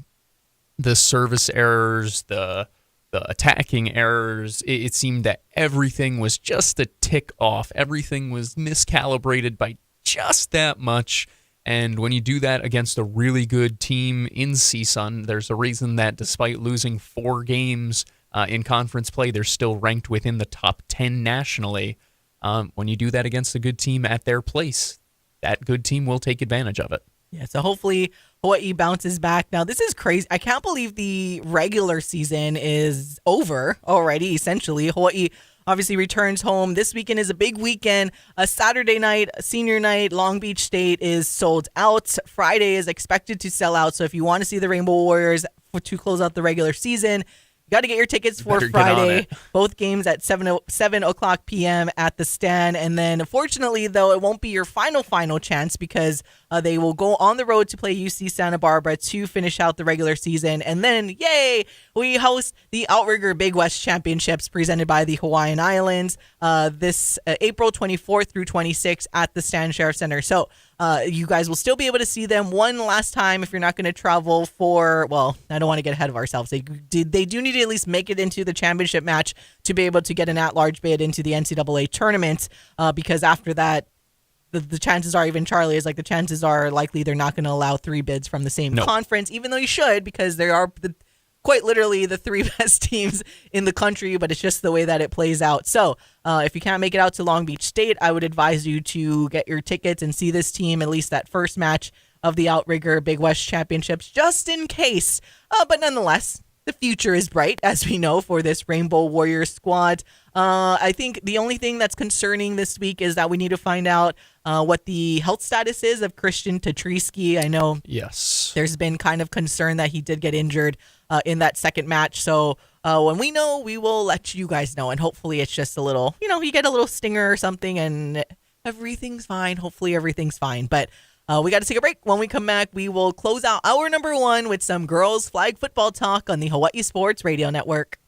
Speaker 1: the service errors, the attacking errors, it seemed that everything was just a tick off. Everything was miscalibrated by just that much. And when you do that against a really good team in CSUN, there's a reason that despite losing 4 games in conference play, they're still ranked within the top 10 nationally. when you do that against a good team at their place, that good team will take advantage of it.
Speaker 2: Yeah, so hopefully Hawaii bounces back. Now, this is crazy. I can't believe the regular season is over already, essentially. Hawaii obviously returns home. This weekend is a big weekend. A Saturday night, senior night, Long Beach State is sold out. Friday is expected to sell out. So if you want to see the Rainbow Warriors to close out the regular season, you got to get your tickets for Friday. Both games at 7 o'clock p.m. at the Stand. And then, unfortunately, though, it won't be your final chance because they will go on the road to play UC Santa Barbara to finish out the regular season. And then, yay, we host the Outrigger Big West Championships presented by the Hawaiian Islands this April 24th through 26th at the Stand Sheriff Center. So you guys will still be able to see them one last time if you're not going to travel for, well, I don't want to get ahead of ourselves. They do need to at least make it into the championship match to be able to get an at-large bid into the NCAA tournament because after that, the chances are, even Charlie is like, the chances are likely they're not going to allow 3 bids from the same conference, even though you should, because they are quite literally the 3 best teams in the country, but it's just the way that it plays out. So if you can't make it out to Long Beach State, I would advise you to get your tickets and see this team, at least that first match of the Outrigger Big West Championships, just in case. But nonetheless, the future is bright, as we know, for this Rainbow Warriors squad. I think the only thing that's concerning this week is that we need to find out what the health status is of Christian Tatrisky. I know there's been kind of concern that he did get injured in that second match. So when we know, we will let you guys know. And hopefully it's just a little, you get a little stinger or something and everything's fine. Hopefully everything's fine. But we got to take a break. When we come back, we will close out hour number 1 with some girls flag football talk on the Hawaii Sports Radio Network.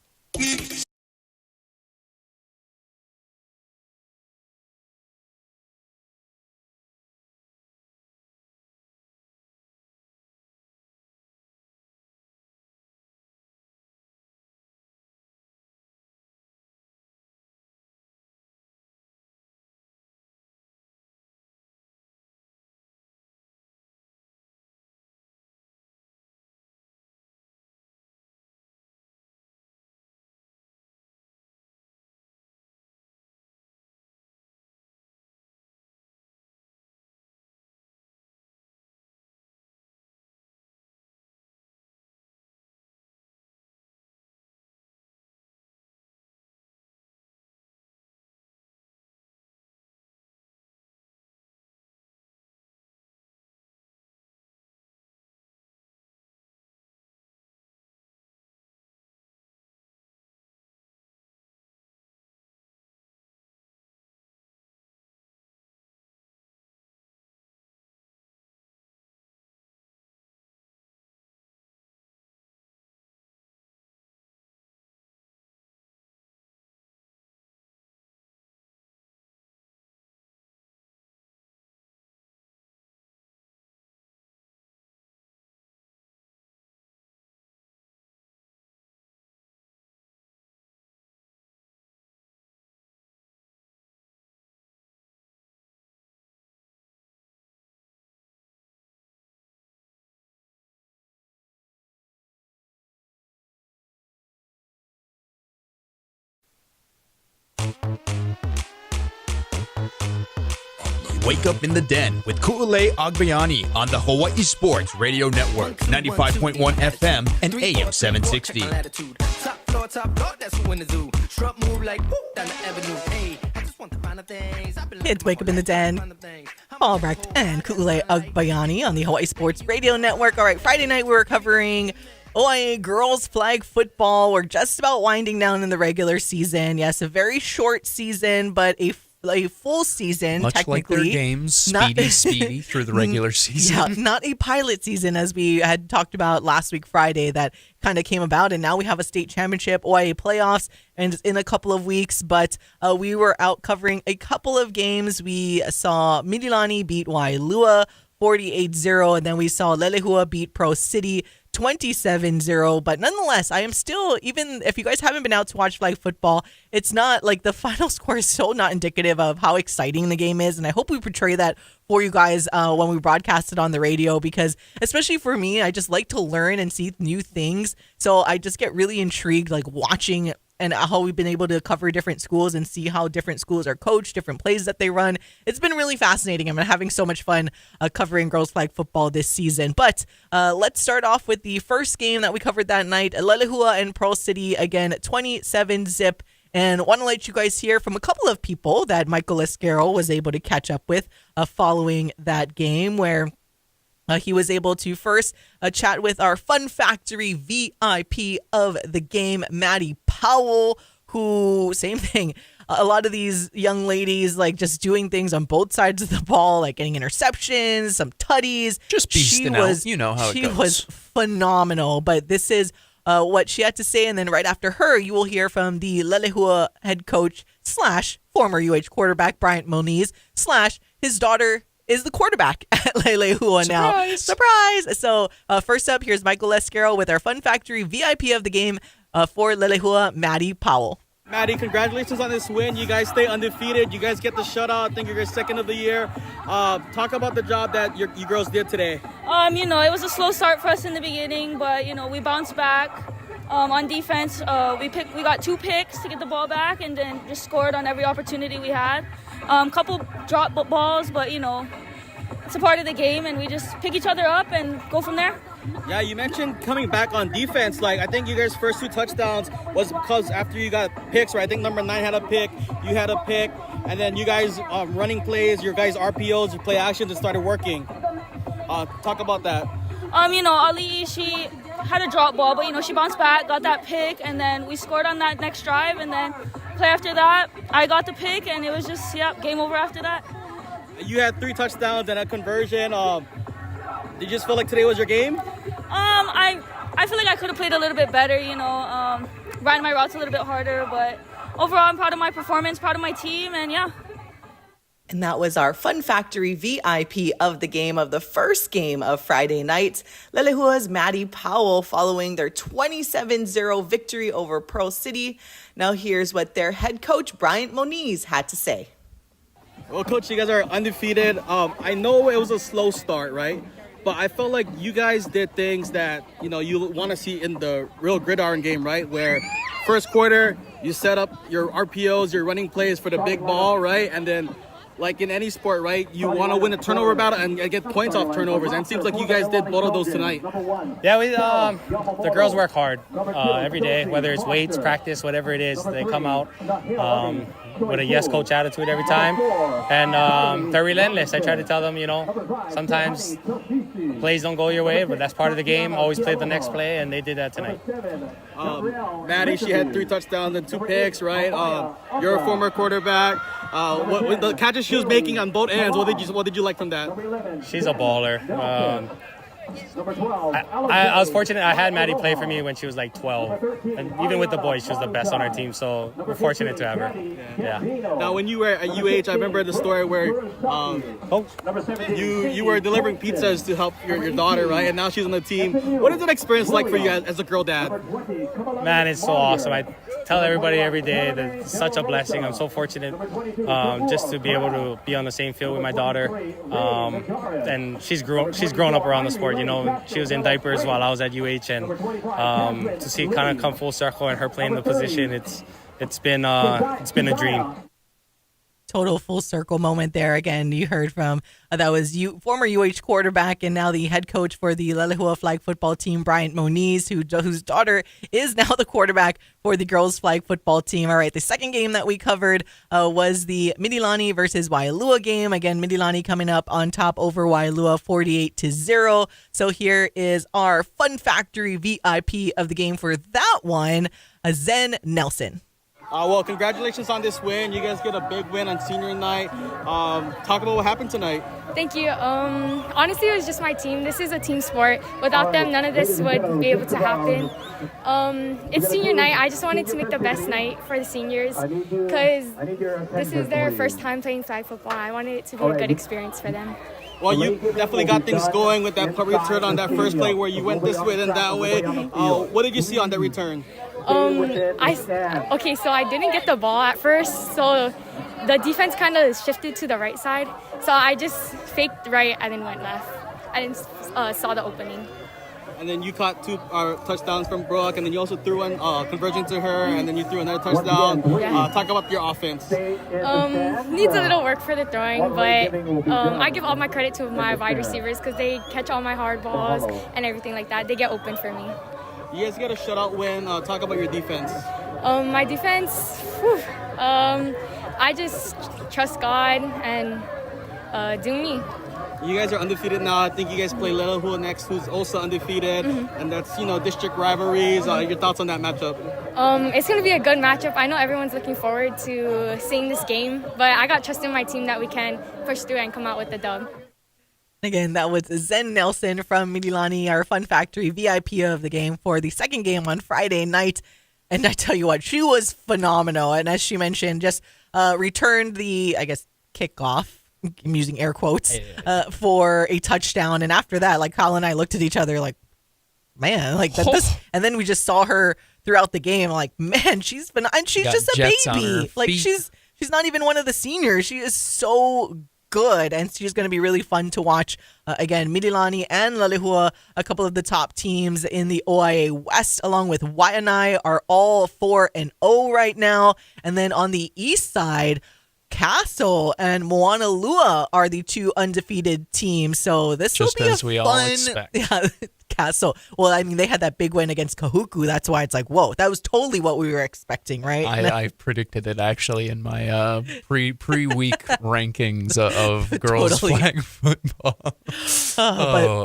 Speaker 3: Wake Up in the Den with Ku'ulei Agbayani on the Hawaii Sports Radio Network, 95.1 FM and AM 760.
Speaker 2: It's Wake Up in the Den. Paul Brecht and Ku'ulei Agbayani on the Hawaii Sports Radio Network. All right, Friday night we were covering OIA girls flag football. We're just about winding down in the regular season. Yes, a very short season, but a full season,
Speaker 1: much
Speaker 2: technically.
Speaker 1: like their games, speedy through the regular season.
Speaker 2: Yeah, not a pilot season as we had talked about last week Friday that kind of came about, and now we have a state championship, OIA playoffs, and in a couple of weeks, but we were out covering a couple of games. We saw Mililani beat Leilehua 48-0, and then we saw Leilehua beat Pro City 27-0, but nonetheless, I am still, even if you guys haven't been out to watch flag football, it's not like the final score is so not indicative of how exciting the game is, and I hope we portray that for you guys when we broadcast it on the radio, because especially for me, I just like to learn and see new things, so I just get really intrigued like watching and how we've been able to cover different schools and see how different schools are coached, different plays that they run. It's been really fascinating. I'm having so much fun covering girls flag football this season. But let's start off with the first game that we covered that night. Leilehua and Pearl City, again, 27-zip. And want to let you guys hear from a couple of people that Michael Esquero was able to catch up with following that game, where he was able to first chat with our Fun Factory VIP of the game, Madi Powell, who, same thing, a lot of these young ladies like just doing things on both sides of the ball, like getting interceptions, some tutties.
Speaker 1: Just beasting out. You know how it goes.
Speaker 2: She was phenomenal, but this is what she had to say. And then right after her, you will hear from the Leilehua head coach / former UH quarterback, Bryant Moniz / his daughter is the quarterback at Leilehua now. Surprise! So first up, here's Michael Esquero with our Fun Factory VIP of the game for Leilehua, Madi Powell.
Speaker 4: Madi, congratulations on this win. You guys stay undefeated. You guys get the shutout. I think you're your second of the year. Talk about the job that you girls did today.
Speaker 6: It was a slow start for us in the beginning, but we bounced back. On defense, we got 2 picks to get the ball back, and then just scored on every opportunity we had. Couple drop balls, but it's a part of the game, and we just pick each other up and go from there.
Speaker 4: Yeah, you mentioned coming back on defense. Like, I think you guys' first 2 touchdowns was because after you got picks, right? I think number 9 had a pick, you had a pick, and then you guys running plays, your guys' RPOs, your play actions, and started working. Talk about that.
Speaker 6: Ali, she had a drop ball, but she bounced back, got that pick, and then we scored on that next drive, and then play after that, I got the pick, and it was just game over after that.
Speaker 4: You had 3 touchdowns and a conversion. Did you just feel like today was your game?
Speaker 6: I feel like I could have played a little bit better, ran my routes a little bit harder, but overall I'm proud of my performance, proud of my team, and yeah.
Speaker 2: And that was our Fun Factory VIP of the game of the first game of Friday night. Leilehua's Madi Powell following their 27-0 victory over Pearl City. Now here's what their head coach, Bryant Moniz, had to say.
Speaker 4: Well, Coach, you guys are undefeated. I know it was a slow start, right? But I felt like you guys did things that, you want to see in the real gridiron game, right? Where first quarter, you set up your RPOs, your running plays for the big ball, right? And then, like in any sport, right, you want to win a turnover battle and get points off turnovers. And it seems like you guys did both of those tonight.
Speaker 7: Yeah, the girls work hard every day, whether it's weights, practice, whatever it is. They come out with a yes coach attitude every time, and they're relentless. I try to tell them, sometimes plays don't go your way, but that's part of the game. Always play the next play, and they did that tonight.
Speaker 4: Madi, she had 3 touchdowns and 2 picks, right? You're a former quarterback. What the catches she was making on both ends, what did you like from that?
Speaker 7: She's a baller. I was fortunate. I had Madi play for me when she was like 12, and even with the boys, she was the best on our team. So we're fortunate to have her. Yeah.
Speaker 4: Now, when you were at UH, I remember the story where you were delivering pizzas to help your daughter, right? And now she's on the team. What is that experience like for you as a girl dad?
Speaker 7: Man, it's so awesome. I tell everybody every day that it's such a blessing. I'm so fortunate just to be able to be on the same field with my daughter. And she's grown up around the sport. She was in diapers while I was at UH, and to see it kind of come full circle and her playing the position, it's been a dream.
Speaker 2: Total full circle moment there. Again, you heard from that was former UH quarterback and now the head coach for the Leilehua flag football team, Bryant Moniz, whose daughter is now the quarterback for the girls flag football team. All right, the second game that we covered was the Mililani versus Waialua game. Again, Mililani coming up on top over Waialua 48-0. So here is our Fun Factory VIP of the game for that one, Zenn Nelson.
Speaker 4: Well, congratulations on this win. You guys get a big win on senior night. Talk about what happened tonight.
Speaker 8: Thank you. Honestly, it was just my team. This is a team sport. Without them, none of this would be able to happen. It's senior night. I just wanted to make the best night for the seniors because this is their first time playing flag football. I wanted it to be a good experience for them.
Speaker 4: Well, you definitely got things going with that return on that first play where you went this way and that way. What did you see on that return?
Speaker 8: So I didn't get the ball at first, so the defense kind of shifted to the right side. So I just faked right and then went left. I didn't saw the opening.
Speaker 4: And then you caught 2 touchdowns from Brooke, and then you also threw in conversion to her, and then you threw another touchdown. Talk about your offense.
Speaker 8: Needs a little work for the throwing, but I give all my credit to my wide receivers because they catch all my hard balls and everything like that. They get open for me.
Speaker 4: You guys got a shutout win. Talk about your defense.
Speaker 8: My defense, I just trust God and do me.
Speaker 4: You guys are undefeated now. I think you guys play Leilehua next, who's also undefeated, and that's district rivalries. Your thoughts on that matchup?
Speaker 8: It's going to be a good matchup. I know everyone's looking forward to seeing this game, but I got trust in my team that we can push through and come out with the dub.
Speaker 2: Again, that was Zenn Nelson from Mililani, our Fun Factory VIP of the game for the second game on Friday night. And I tell you what, she was phenomenal. And as she mentioned, just returned the, kickoff. I'm using air quotes, for a touchdown. And after that, Kyle and I looked at each other like, man, this. And then we just saw her throughout the game. Like, man, she's just a baby. She's not even one of the seniors. She is so good, and she's going to be really fun to watch. Again, Mililani and Leilehua, a couple of the top teams in the OIA West, along with Waianae, are all 4-0 right now. And then on the east side, Castle and Moanalua are the 2 undefeated teams. So this
Speaker 1: just
Speaker 2: will be
Speaker 1: as we
Speaker 2: fun,
Speaker 1: all expect.
Speaker 2: Yeah, Castle. Well, I mean, they had that big win against Kahuku. That's why it's like, whoa, that was totally what we were expecting, right?
Speaker 1: I predicted it actually in my pre-week rankings of girls flag football.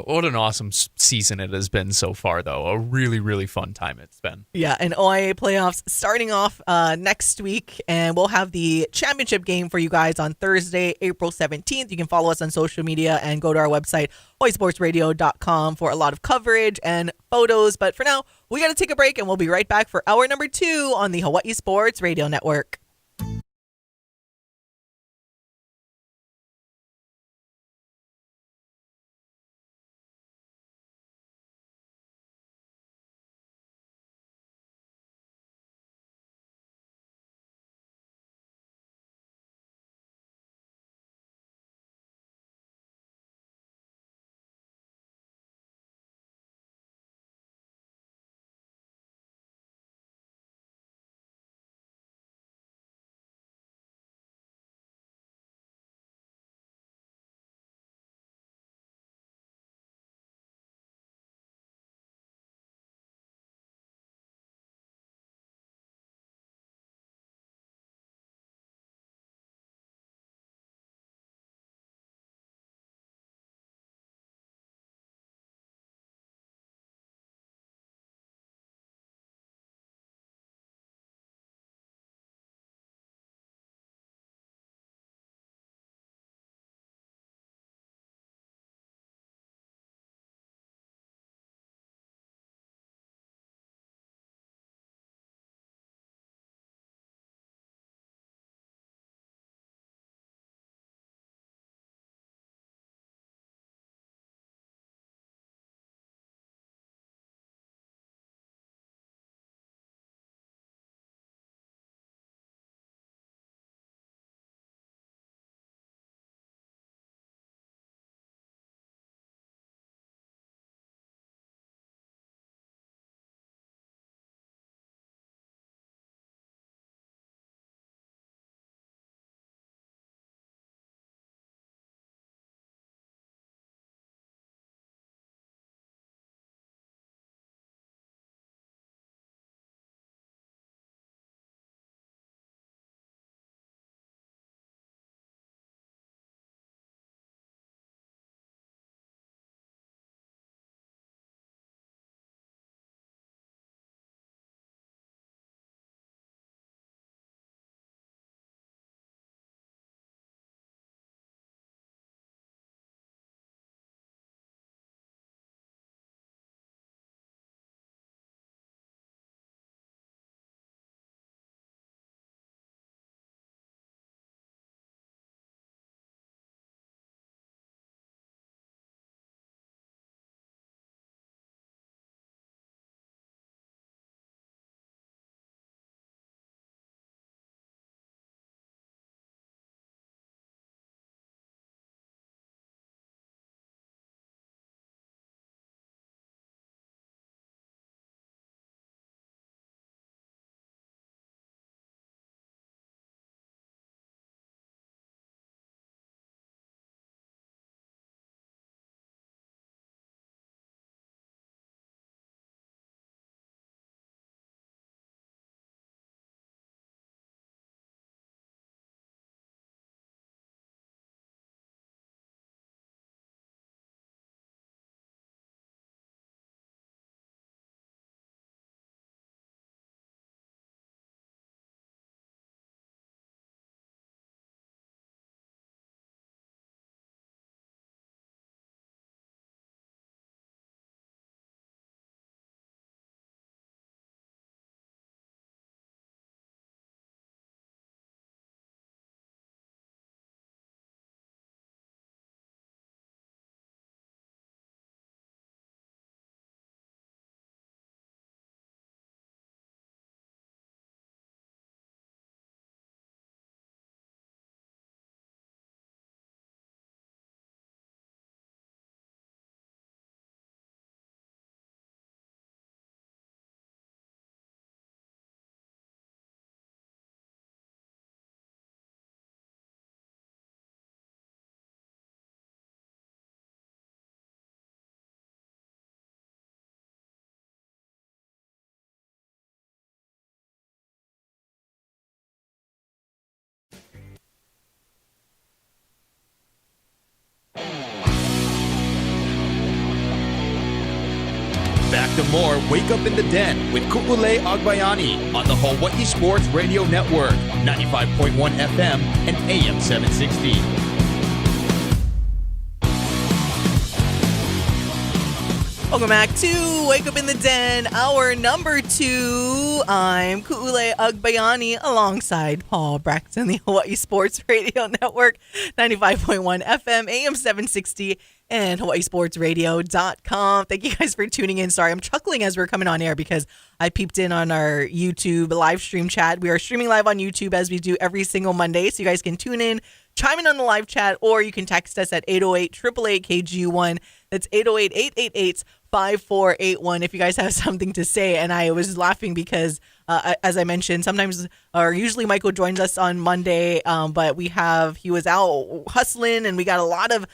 Speaker 1: What an awesome season it has been so far, though. A really, really fun time it's been.
Speaker 2: Yeah, and OIA playoffs starting off next week, and we'll have the championship game for you guys on Thursday, April 17th. You can follow us on social media and go to our website, hawaiisportsradio.com, for a lot of coverage and photos. But for now, we got to take a break, and we'll be right back for hour number 2 on the Hawaii Sports Radio Network.
Speaker 3: more Wake Up in the Den with Ku'ulei Agbayani on the Hawaii Sports Radio Network, 95.1 FM and AM 760.
Speaker 2: Welcome back to Wake Up in the Den, hour number 2. I'm Ku'ulei Agbayani alongside Paul Brecht on the Hawaii Sports Radio Network, 95.1 FM, AM 760, and hawaiisportsradio.com. Thank you guys for tuning in. Sorry, I'm chuckling as we're coming on air because I peeped in on our YouTube live stream chat. We are streaming live on YouTube as we do every single Monday, so you guys can tune in, chime in on the live chat, or you can text us at 808-888-KGU1. That's 808-888-5481 if you guys have something to say. And I was laughing because, as I mentioned, sometimes or usually Michael joins us on Monday, but he was out hustling, and we got a lot of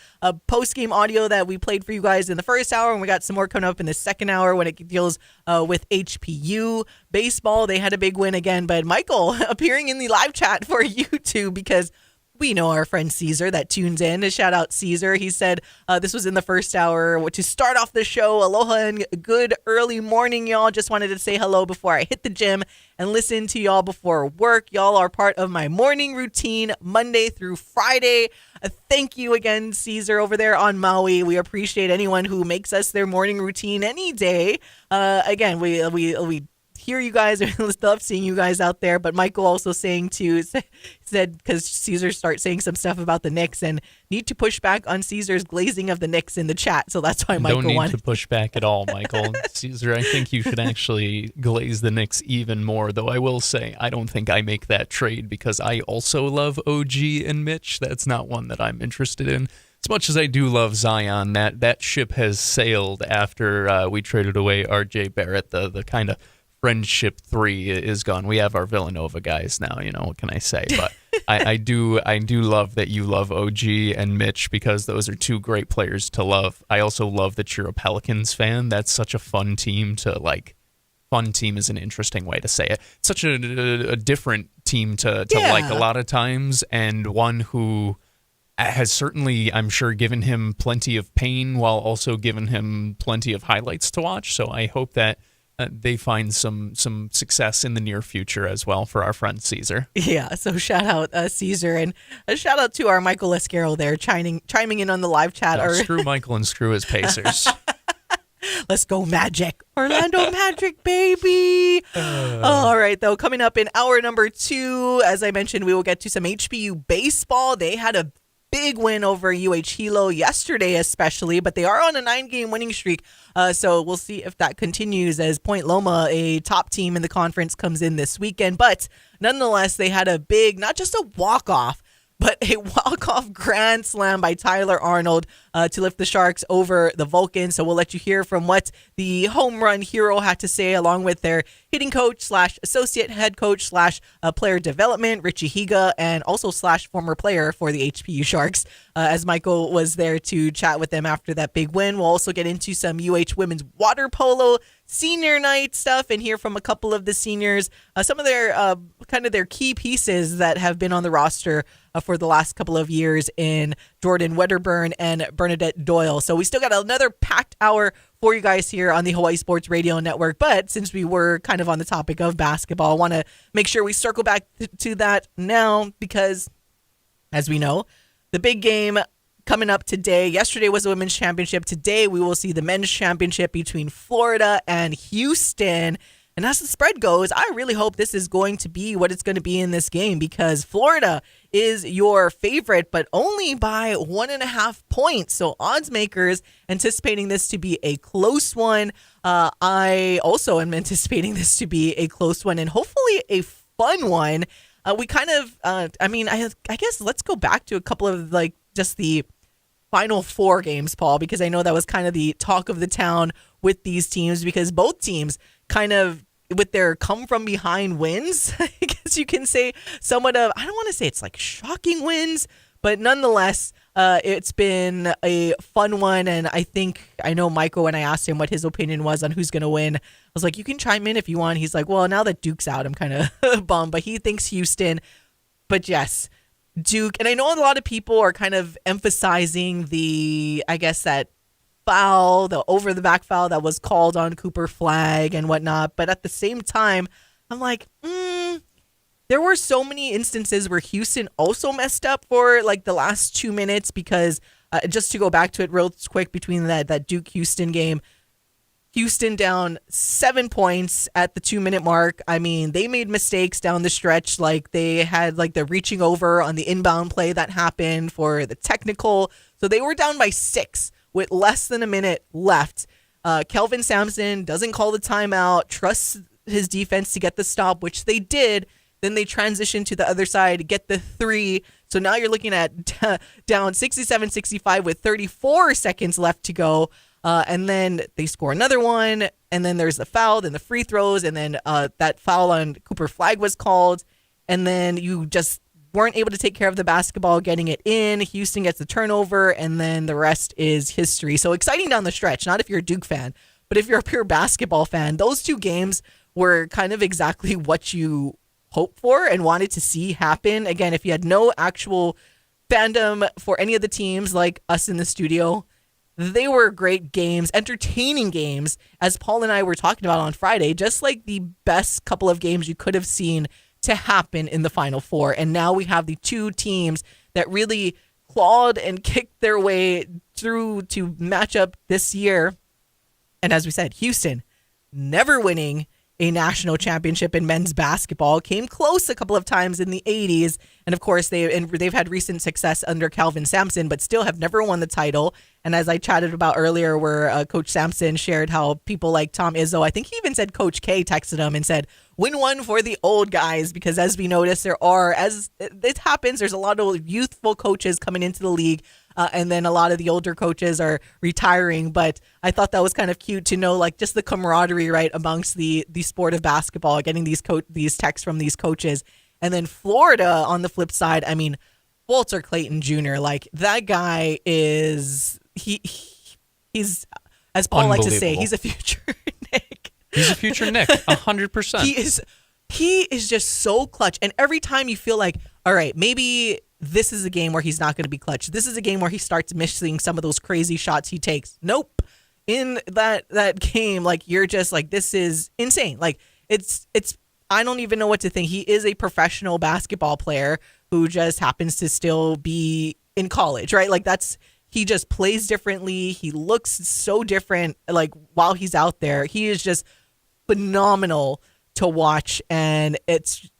Speaker 2: post-game audio that we played for you guys in the first hour, and we got some more coming up in the second hour when it deals with HPU baseball. They had a big win again, but Michael appearing in the live chat for YouTube because we know our friend Caesar that tunes in. A shout out Caesar. He said this was in the first hour to start off the show. Aloha and good early morning, y'all. Just wanted to say hello before I hit the gym and listen to y'all before work. Y'all are part of my morning routine Monday through Friday. Thank you again, Caesar, over there on Maui. We appreciate anyone who makes us their morning routine any day. Again, we hear you guys. We love seeing you guys out there. But Michael also said because Caesar starts saying some stuff about the Knicks and need to push back on Caesar's glazing of the Knicks in the chat. So that's why Michael
Speaker 1: don't need to push back at all, Michael. Caesar, I think you should actually glaze the Knicks even more. Though I will say I don't think I make that trade because I also love OG and Mitch. That's not one that I'm interested in. As much as I do love Zion, that ship has sailed after we traded away RJ Barrett. The kind of friendship 3 is gone. We have our Villanova guys now, what can I say? But I do love that you love OG and Mitch because those are 2 great players to love. I also love that you're a Pelicans fan. That's such a fun team to like. Fun team is an interesting way to say it. It's such a different team to like a lot of times, and one who has certainly, I'm sure, given him plenty of pain while also given him plenty of highlights to watch. So I hope that they find some success in the near future as well for our friend Caesar.
Speaker 2: Yeah, so shout out Caesar, and a shout out to our Michael Esquero there chiming in on the live chat.
Speaker 1: Screw Michael and screw his Pacers.
Speaker 2: Let's go Magic. Orlando Magic, baby. All right, though, coming up in hour number 2, as I mentioned, we will get to some HPU baseball. They had a big win over Hilo yesterday especially, but they are on a 9-game winning streak. So we'll see if that continues as Point Loma, a top team in the conference, comes in this weekend. But nonetheless, they had a big, not just a walk-off, but a walk-off grand slam by Tyler Arnold to lift the Sharks over the Vulcans. So we'll let you hear from what the home run hero had to say, along with their hitting coach / associate head coach / player development, Richie Higa, and also / former player for the HPU Sharks, as Michael was there to chat with them after that big win. We'll also get into some women's water polo senior night stuff and hear from a couple of the seniors, some of their kind of their key pieces that have been on the roster for the last couple of years in Jordan Wedderburn and Bernadette Doyle. So we still got another packed hour for you guys here on the Hawaii Sports Radio Network. But since we were kind of on the topic of basketball, I want to make sure we circle back to that now because, as we know, the big game coming up today. Yesterday was the women's championship. Today we will see the men's championship between Florida and Houston. And as the spread goes, I really hope this is going to be what it's going to be in this game because Florida is your favorite, but only by 1.5 points. So odds makers anticipating this to be a close one. I also am anticipating this to be a close one and hopefully a fun one. We kind of, I guess let's go back to a couple of just the Final 4 games, Paul, because I know that was kind of the talk of the town with these teams because both teams kind of with their come from behind wins, I guess you can say somewhat of, I don't want to say it's like shocking wins, but nonetheless, it's been a fun one. And I know Michael, when I asked him what his opinion was on who's going to win, I was like, you can chime in if you want. He's like, well, now that Duke's out, I'm kind of bummed, but he thinks Houston. But yes, Duke. And I know a lot of people are kind of emphasizing that foul, the over the back foul that was called on Cooper Flag and whatnot. But at the same time, I'm like, there were so many instances where Houston also messed up for like the last 2 minutes because just to go back to it real quick between that Duke-Houston game, Houston down 7 points at the 2-minute mark. I mean, they made mistakes down the stretch. Like they had like the reaching over on the inbound play that happened for the technical. So they were down by 6 with less than a minute left. Kelvin Sampson doesn't call the timeout, trusts his defense to get the stop, which they did. Then they transitioned to the other side, get the 3. So now you're looking at down 67-65 with 34 seconds left to go. And then they score another one. And then there's the foul, then the free throws. And then that foul on Cooper Flag was called. And then you just weren't able to take care of the basketball, getting it in. Houston gets the turnover. And then the rest is history. So exciting down the stretch, not if you're a Duke fan, but if you're a pure basketball fan. Those 2 games were kind of exactly what you hoped for and wanted to see happen. Again, if you had no actual fandom for any of the teams like us in the studio, they were great games, entertaining games, as Paul and I were talking about on Friday, just like the best couple of games you could have seen to happen in the Final Four. And now we have the 2 teams that really clawed and kicked their way through to match up this year. And as we said, Houston never winning a national championship in men's basketball, came close a couple of times in the 80s. And of course, they've had recent success under Kelvin Sampson, but still have never won the title. And as I chatted about earlier, where Coach Sampson shared how people like Tom Izzo, I think he even said Coach K texted him and said, win one for the old guys, because as we noticed, as it happens, there's a lot of youthful coaches coming into the league. And then a lot of the older coaches are retiring. But I thought that was kind of cute to know, like, just the camaraderie, right, amongst the sport of basketball, getting these texts from these coaches. And then Florida on the flip side, I mean, Walter Clayton Jr., like, that guy is, he's, as Paul likes to say, he's a future Nick.
Speaker 1: He's a future Nick, 100%.
Speaker 2: He is just so clutch. And every time you feel like, all right, maybe this is a game where he's not going to be clutch. This is a game where he starts missing some of those crazy shots he takes. Nope. In that game, like, you're just like, this is insane. Like, it's I don't even know what to think. He is a professional basketball player who just happens to still be in college, right? Like, he just plays differently. He looks so different, like, while he's out there. He is just phenomenal to watch, and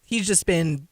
Speaker 2: he's just been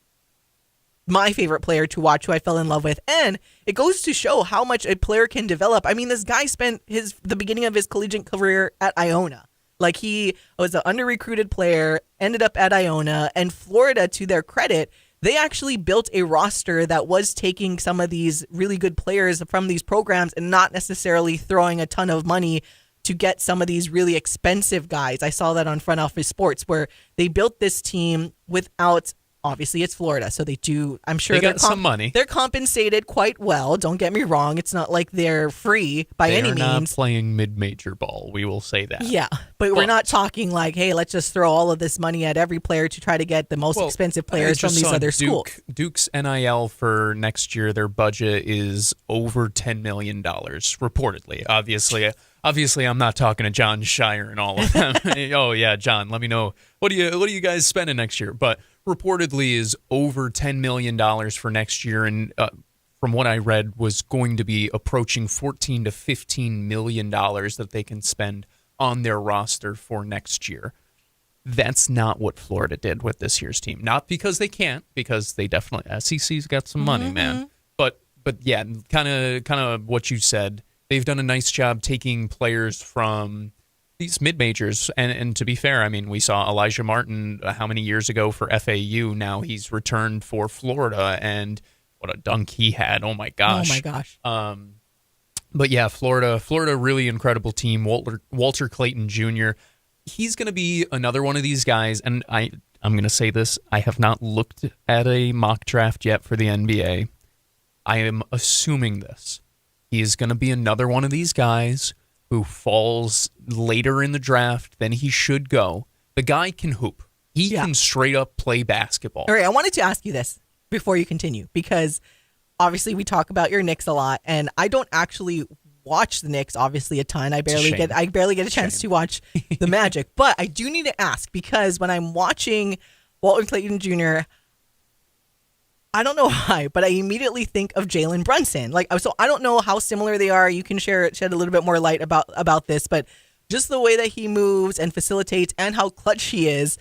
Speaker 2: my favorite player to watch, who I fell in love with. And it goes to show how much a player can develop. I mean, this guy spent the beginning of his collegiate career at Iona. Like, he was an under-recruited player, ended up at Iona, and Florida, to their credit, they actually built a roster that was taking some of these really good players from these programs and not necessarily throwing a ton of money to get some of these really expensive guys. I saw that on Front Office Sports, where they built this team without, obviously it's Florida, so they do, I'm sure
Speaker 1: they got some money.
Speaker 2: They're compensated quite well. Don't get me wrong. It's not like they're free by any means.
Speaker 1: They're not playing mid-major ball. We will say that.
Speaker 2: Yeah, but we're not talking like, hey, let's just throw all of this money at every player to try to get the most expensive players from these other schools.
Speaker 1: Duke's NIL for next year, their budget is over $10 million, reportedly. Obviously, I'm not talking to John Shire and all of them. Oh yeah, John, let me know. What are you guys spending next year? But reportedly is over $10 million for next year, and from what I read, was going to be approaching $14 to $15 million that they can spend on their roster for next year. That's not what Florida did with this year's team. Not because they can't, because they definitely, SEC's got some money, man. But yeah, kind of what you said. They've done a nice job taking players from these mid-majors. And to be fair, I mean, we saw Elijah Martin how many years ago for FAU. Now he's returned for Florida, and what a dunk he had. Oh, my gosh.
Speaker 2: Oh, my gosh.
Speaker 1: But yeah, Florida, really incredible team. Walter Clayton Jr., he's going to be another one of these guys. And I'm going to say this. I have not looked at a mock draft yet for the NBA. I am assuming this. He is going to be another one of these guys who falls later in the draft than he should go. The guy can hoop. He can straight up play basketball.
Speaker 2: All right, I wanted to ask you this before you continue, because obviously we talk about your Knicks a lot, and I don't actually watch the Knicks obviously a ton. I barely get a chance to watch the Magic, but I do need to ask because when I'm watching Walter Clayton Jr., I don't know why, but I immediately think of Jalen Brunson. So I don't know how similar they are. You can shed a little bit more light about this, but just the way that he moves and facilitates and how clutch he is,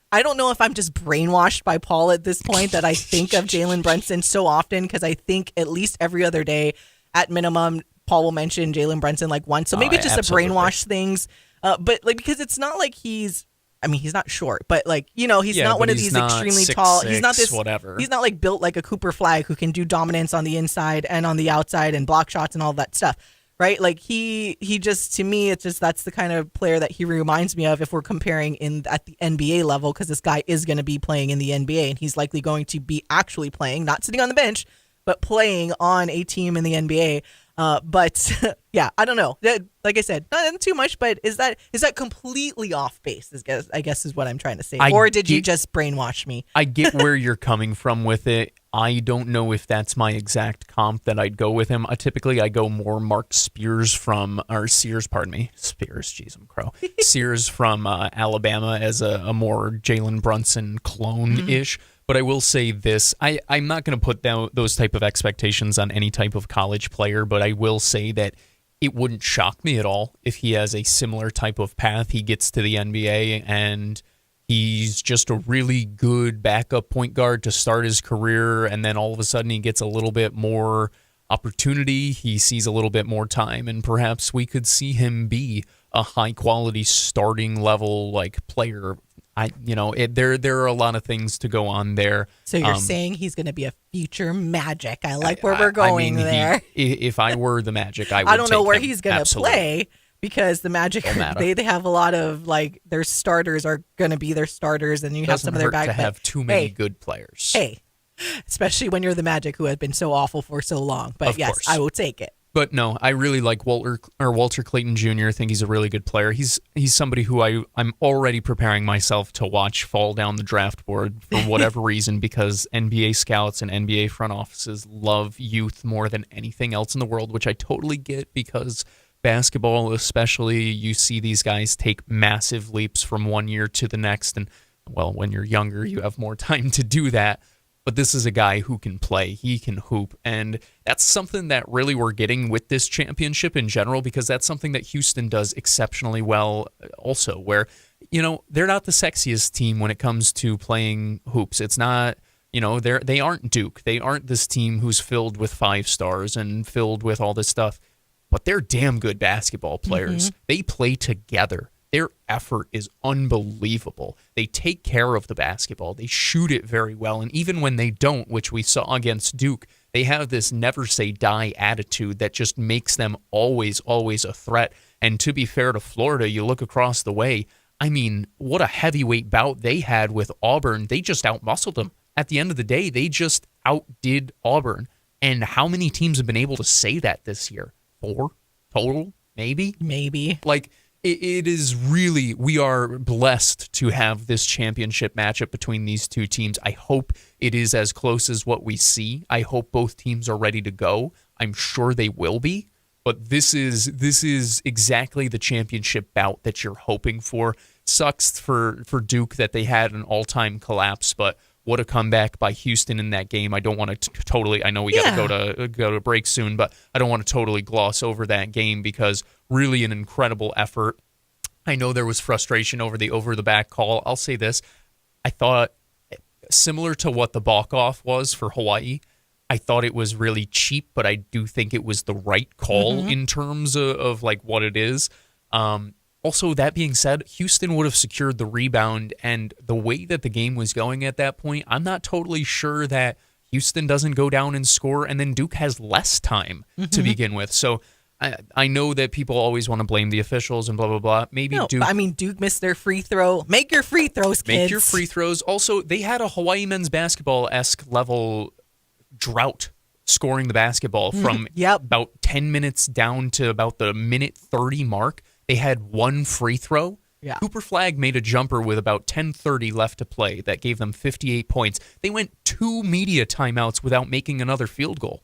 Speaker 2: I don't know if I'm just brainwashed by Paul at this point that I think of Jalen Brunson so often because I think at least every other day, at minimum, Paul will mention Jalen Brunson once. So maybe it's just a brainwash things. But because it's not like he's not short, but he's not one of these extremely tall. He's not this whatever. He's not built like a Cooper Flag who can do dominance on the inside and on the outside and block shots and all that stuff. Right? He just, to me, it's just that's the kind of player that he reminds me of if we're comparing at the NBA level, because this guy is going to be playing in the NBA and he's likely going to be actually playing, not sitting on the bench, but playing on a team in the NBA. But yeah, I don't know. Like I said, not too much, but is that completely off base? I guess is what I'm trying to say. Or did you just brainwash me?
Speaker 1: I get where you're coming from with it. I don't know if that's my exact comp that I'd go with him. Typically, I go more Mark Sears, pardon me. Spears, jeez, I'm crow. Sears from Alabama as a more Jalen Brunson clone-ish. But I will say this. I'm not going to put those type of expectations on any type of college player, but I will say that it wouldn't shock me at all if he has a similar type of path. He gets to the NBA and he's just a really good backup point guard to start his career, and then all of a sudden he gets a little bit more opportunity. He sees a little bit more time, and perhaps we could see him be a high-quality starting level player. There are a lot of things to go on there.
Speaker 2: So you're saying he's going to be a future Magic. I like where we're going there.
Speaker 1: If I were the Magic, I would
Speaker 2: I don't know where
Speaker 1: him.
Speaker 2: He's going to play. Because the Magic, they have a lot of their starters are going to be their starters, and you have some of their back.
Speaker 1: To have too many good players.
Speaker 2: Hey, especially when you're the Magic, who have been so awful for so long. But
Speaker 1: of course.
Speaker 2: I will take it.
Speaker 1: But no, I really like Walter Clayton Jr. I think he's a really good player. He's somebody who I'm already preparing myself to watch fall down the draft board for whatever reason, because NBA scouts and NBA front offices love youth more than anything else in the world, which I totally get because basketball especially, you see these guys take massive leaps from one year to the next. And, well, when you're younger, you have more time to do that. But this is a guy who can play. He can hoop. And that's something that really we're getting with this championship in general, because that's something that Houston does exceptionally well also, where, they're not the sexiest team when it comes to playing hoops. It's not, they aren't Duke. They aren't this team who's filled with 5 stars and filled with all this stuff. But they're damn good basketball players. They play together. Their effort is unbelievable. They take care of the basketball. They shoot it very well. And even when they don't, which we saw against Duke, they have this never say die attitude that just makes them always, always a threat. And to be fair to Florida, you look across the way, what a heavyweight bout they had with Auburn. They just outmuscled them. At the end of the day, they just outdid Auburn. And how many teams have been able to say that this year? 4 total, maybe. It is really, we are blessed to have this championship matchup between these two teams. I hope it is as close as what we see. I hope both teams are ready to go. I'm sure they will be, but this is exactly the championship bout that you're hoping for. Sucks for Duke that they had an all-time collapse, but what a comeback by Houston in that game. I don't want to totally, I know we got to go to break soon, but I don't want to totally gloss over that game because really an incredible effort. I know there was frustration over the back call. I'll say this. I thought similar to what the balk-off was for Hawaii, I thought it was really cheap, but I do think it was the right call in terms of what it is. Also, that being said, Houston would have secured the rebound, and the way that the game was going at that point, I'm not totally sure that Houston doesn't go down and score, and then Duke has less time to begin with. So I know that people always want to blame the officials and blah, blah, blah.
Speaker 2: Duke missed their free throw. Make your free throws, kids.
Speaker 1: Make your free throws. Also, they had a Hawaii men's basketball-esque level drought scoring the basketball from about 10 minutes down to about the minute 30 mark. They had 1 free throw.
Speaker 2: Yeah.
Speaker 1: Cooper Flag made a jumper with about 10:30 left to play that gave them 58 points. They went 2 media timeouts without making another field goal.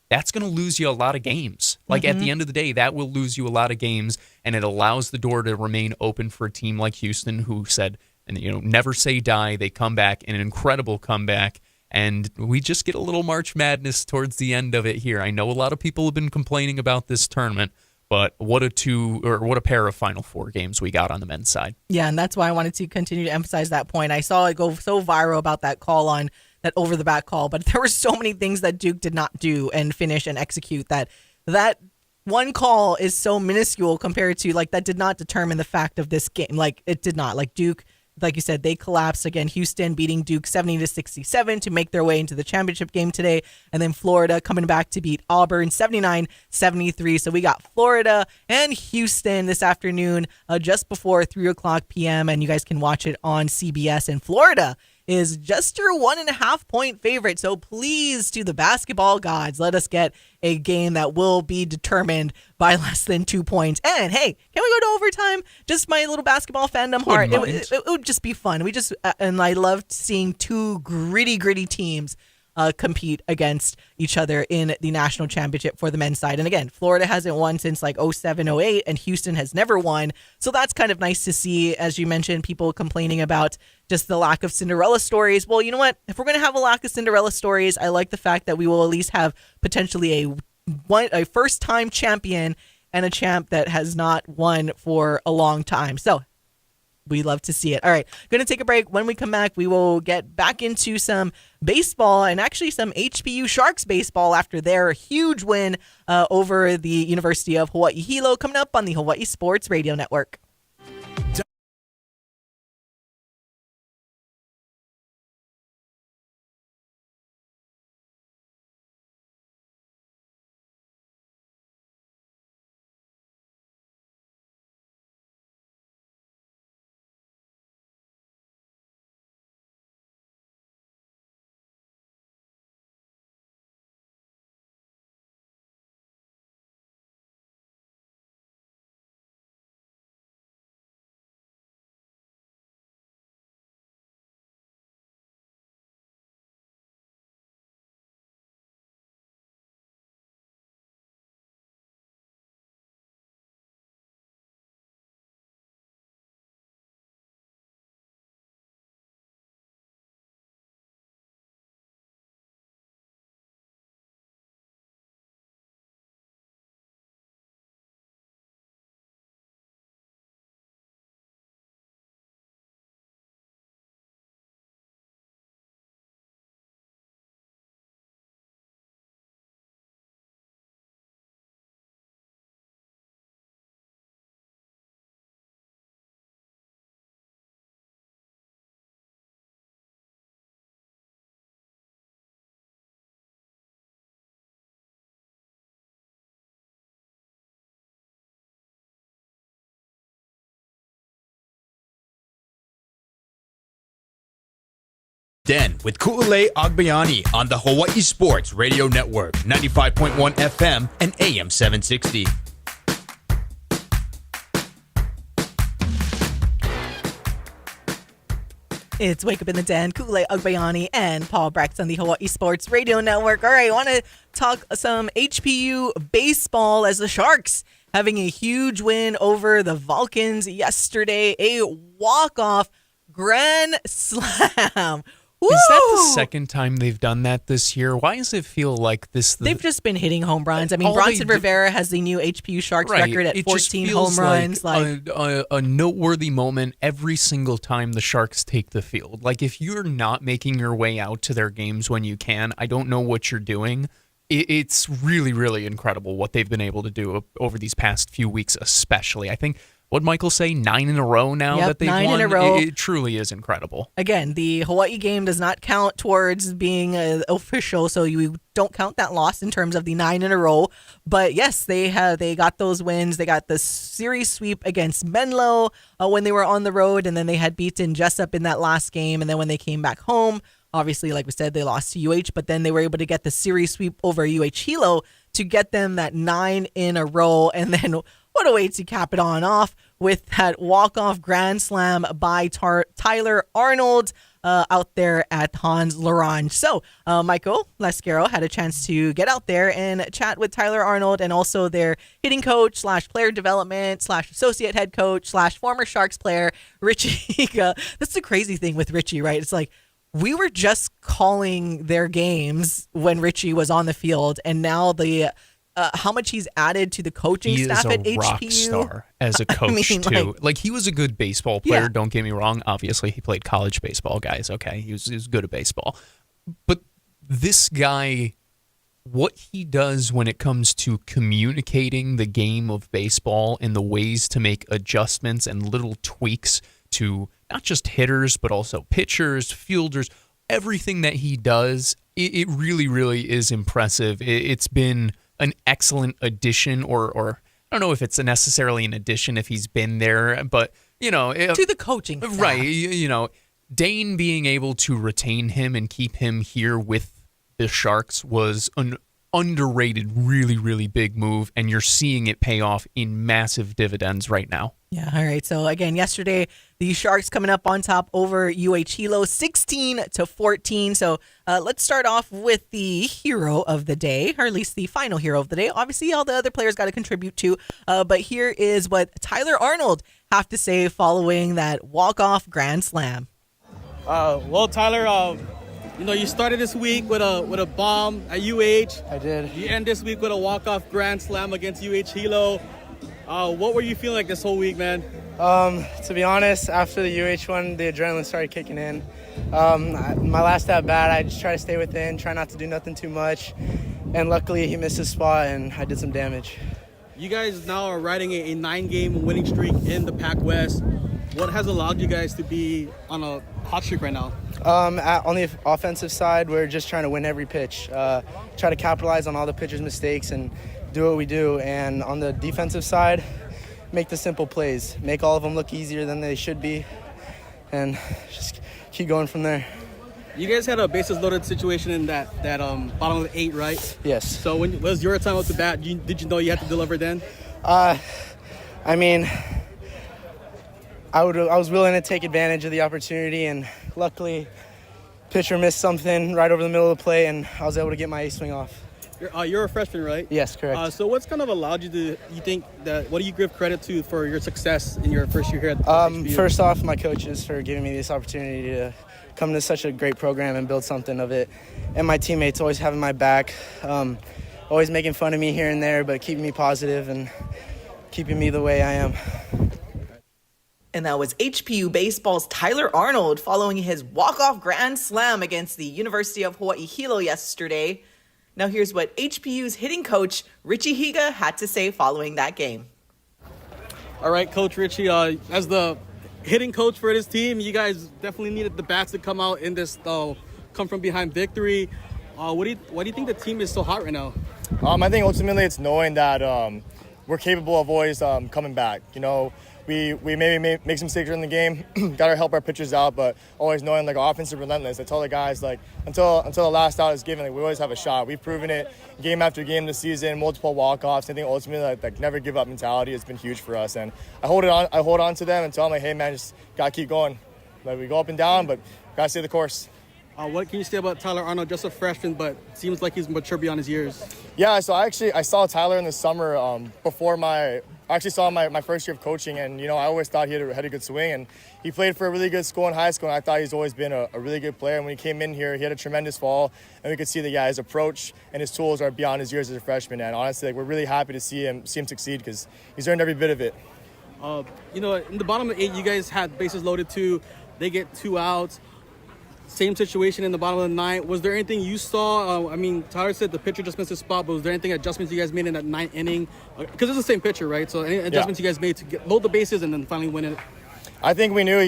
Speaker 1: That's going to lose you a lot of games. Like at the end of the day, that will lose you a lot of games, and it allows the door to remain open for a team like Houston, who said, and never say die. They come back, an incredible comeback, and we just get a little March Madness towards the end of it here. I know a lot of people have been complaining about this tournament, but what a pair of Final Four games we got on the men's side.
Speaker 2: Yeah, and that's why I wanted to continue to emphasize that point. I saw it go so viral about that call on that over-the-back call, but there were so many things that Duke did not do and finish and execute that one call is so minuscule compared to, like, that did not determine the fact of this game. Like, it did not. Like, Duke, like you said, they collapsed. Again, Houston beating Duke 70-67 to make their way into the championship game today. And then Florida coming back to beat Auburn 79-73. So we got Florida and Houston this afternoon just before 3 o'clock p.m. And you guys can watch it on CBS. And Florida is just your 1.5 point favorite. So please, to the basketball gods, let us get a game that will be determined by less than 2 points. And hey, can we go to overtime? Just my little basketball fandom heart. It would just be fun. And I loved seeing two gritty teams compete against each other in the national championship for the men's side. And again, Florida hasn't won since like 07-08, and Houston has never won. So that's kind of nice to see. As you mentioned, people complaining about just the lack of Cinderella stories. Well, you know what? If we're going to have a lack of Cinderella stories, I like the fact that we will at least have potentially a first-time champion and a champ that has not won for a long time. So we love to see it. All right, going to take a break. When we come back, we will get back into some baseball and actually some HPU Sharks baseball after their huge win over the University of Hawaii Hilo, coming up on the Hawaii Sports Radio Network.
Speaker 3: Den with Kaiser Agbayani on the Hawaii Sports Radio Network, 95.1 FM and AM 760.
Speaker 2: It's Wake Up in the Den, Kaiser Agbayani and Paul Brecht on the Hawaii Sports Radio Network. All right, I want to talk some HPU baseball as the Sharks having a huge win over the Vulcans yesterday, a walk-off grand slam. Woo!
Speaker 1: Is that the second time they've done that this year? Why does it feel like this?
Speaker 2: They've just been hitting home runs. I mean, Bronson Rivera has the new HPU Sharks record at 14 home runs.
Speaker 1: Like a noteworthy moment every single time the Sharks take the field. Like, if you're not making your way out to their games when you can, I don't know what you're doing. It's really, really incredible what they've been able to do over these past few weeks, especially. I think, what'd Michael say, 9 in a row now that they've won? 9 in a row. It truly is incredible.
Speaker 2: Again, the Hawaii game does not count towards being official, so you don't count that loss in terms of the 9 in a row. But yes, they got those wins. They got the series sweep against Menlo when they were on the road, and then they had beaten Jessup in that last game. And then when they came back home, obviously, like we said, they lost to UH, but then they were able to get the series sweep over UH Hilo to get them that 9 in a row. And then what a way to cap it on off with that walk-off grand slam by Tyler Arnold out there at Hans Larange. So Michael Lascaro had a chance to get out there and chat with Tyler Arnold and also their hitting coach / player development / associate head coach / former Sharks player, Richie Higa. That's the crazy thing with Richie, right? It's like we were just calling their games when Richie was on the field, and now the how much he's added to the coaching staff at HPU.
Speaker 1: He is a rock star as a coach, too. Like, he was a good baseball player, don't get me wrong. Obviously, he played college baseball, guys, okay? He was good at baseball. But this guy, what he does when it comes to communicating the game of baseball and the ways to make adjustments and little tweaks to not just hitters, but also pitchers, fielders, everything that he does, it really, really is impressive. It's been an excellent addition, or I don't know if it's necessarily an addition if he's been there, but, to
Speaker 2: the coaching staff.
Speaker 1: Right. Dane being able to retain him and keep him here with the Sharks was an underrated, really, really big move, and you're seeing it pay off in massive dividends right now.
Speaker 2: Yeah, all right. So, again, yesterday, the Sharks coming up on top over Hilo 16-14. So, let's start off with the hero of the day, or at least the final hero of the day. Obviously, all the other players got to contribute to, but here is what Tyler Arnold have to say following that walk-off grand slam.
Speaker 4: Well, Tyler, you started this week with a bomb at UH.
Speaker 9: I did.
Speaker 4: You end this week with a walk-off grand slam against Hilo. What were you feeling like this whole week, man?
Speaker 9: To be honest, after the UH one, the adrenaline started kicking in. My last at bat, I just try to stay within, try not to do nothing too much. And luckily, he missed his spot, and I did some damage.
Speaker 4: You guys now are riding a 9-game winning streak in the Pac West. What has allowed you guys to be on a hot streak right now?
Speaker 9: On the offensive side, we're just trying to win every pitch. Try to capitalize on all the pitchers' mistakes and do what we do. And on the defensive side, make the simple plays. Make all of them look easier than they should be. And just keep going from there.
Speaker 4: You guys had a bases loaded situation in that bottom of the 8, right?
Speaker 9: Yes.
Speaker 4: So when was your time up to bat? Did you know you had to deliver then?
Speaker 9: I was willing to take advantage of the opportunity, and luckily, pitcher missed something right over the middle of the play, and I was able to get my ace swing off.
Speaker 4: You're a freshman, right?
Speaker 9: Yes, correct.
Speaker 4: So what's kind of allowed you to, what do you give credit to for your success in your first year here at HBU?
Speaker 9: First off, my coaches for giving me this opportunity to come to such a great program and build something of it. And my teammates always having my back, always making fun of me here and there, but keeping me positive and keeping me the way I am.
Speaker 2: And that was HPU Baseball's Tyler Arnold following his walk-off grand slam against the University of Hawaii Hilo yesterday. Now here's what HPU's hitting coach, Richie Higa, had to say following that game.
Speaker 4: All right, Coach Richie, as the hitting coach for this team, you guys definitely needed the bats to come out in this come from behind victory. Why do you think the team is so hot right now?
Speaker 10: I think ultimately it's knowing that we're capable of always coming back. We maybe make some mistakes in the game, got to help our pitchers out, but always knowing our offense is relentless. I tell the guys until the last out is given, we always have a shot. We've proven it game after game this season, multiple walk-offs. I think ultimately never give up mentality has been huge for us, and I hold on to them and tell them hey man, just gotta keep going. We go up and down, but gotta stay the course.
Speaker 4: What can you say about Tyler Arnold, just a freshman, but seems like he's mature beyond his years?
Speaker 10: Yeah, so I saw Tyler in the summer I actually saw my first year of coaching, and I always thought he had a good swing, and he played for a really good school in high school, and I thought he's always been a really good player. And when he came in here, he had a tremendous fall, and we could see that his approach and his tools are beyond his years as a freshman. And honestly, we're really happy to see him succeed because he's earned every bit of it.
Speaker 4: In the bottom of the 8, you guys had bases loaded too. They get 2 outs. Same situation in the bottom of the 9. Was there anything you saw? Tyler said the pitcher just missed his spot, but was there anything adjustments you guys made in that 9th inning? Because it's the same pitcher, right? So any adjustments you guys made to load the bases and then finally win it?
Speaker 10: I think we knew,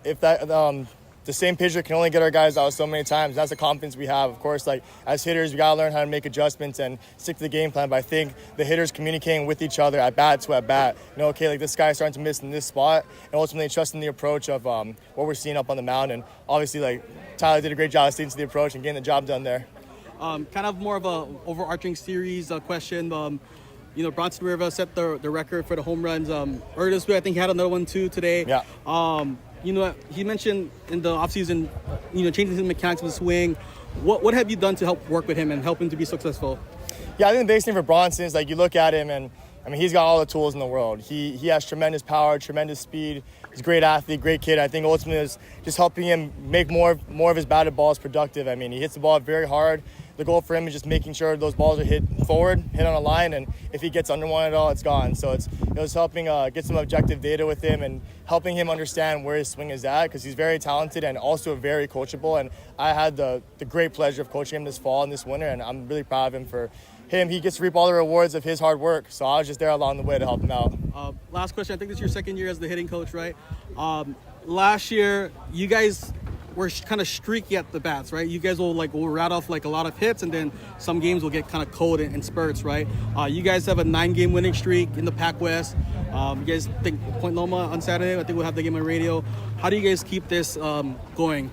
Speaker 10: if that the same pitcher can only get our guys out so many times. That's the confidence we have. Of course, as hitters, we got to learn how to make adjustments and stick to the game plan. But I think the hitters communicating with each other at bat to at bat, this guy's starting to miss in this spot, and ultimately trusting the approach of what we're seeing up on the mound. And obviously, Tyler did a great job of sticking to the approach and getting the job done there.
Speaker 4: Kind of more of a overarching series question. Bronson River set the record for the home runs earlier this week. I think he had another one too today.
Speaker 10: Yeah.
Speaker 4: He mentioned in the offseason, changing the mechanics of the swing. What have you done to help work with him and help him to be successful?
Speaker 10: Yeah, I think the biggest thing for Bronson is, like, you look at him and, I mean, he's got all the tools in the world. He has tremendous power, tremendous speed. He's a great athlete, great kid. I think ultimately it's just helping him make more of his batted balls productive. I mean, he hits the ball very hard. The goal for him is just making sure those balls are hit forward, hit on a line, and if he gets under one at all, it's gone. So it was helping get some objective data with him and helping him understand where his swing is at, because he's very talented and also very coachable. And I had the great pleasure of coaching him this fall and this winter, and I'm really proud of him for him. He gets to reap all the rewards of his hard work. So I was just there along the way to help him out.
Speaker 4: Last question. I think this is your second year as the hitting coach, right? Last year, you guys were kind of streaky at the bats, right? You guys will rat off a lot of hits, and then some games will get kind of cold in spurts, right? You guys have a 9-game winning streak in the Pac West. You guys think Point Loma on Saturday? I think we'll have the game on radio. How do you guys keep this going?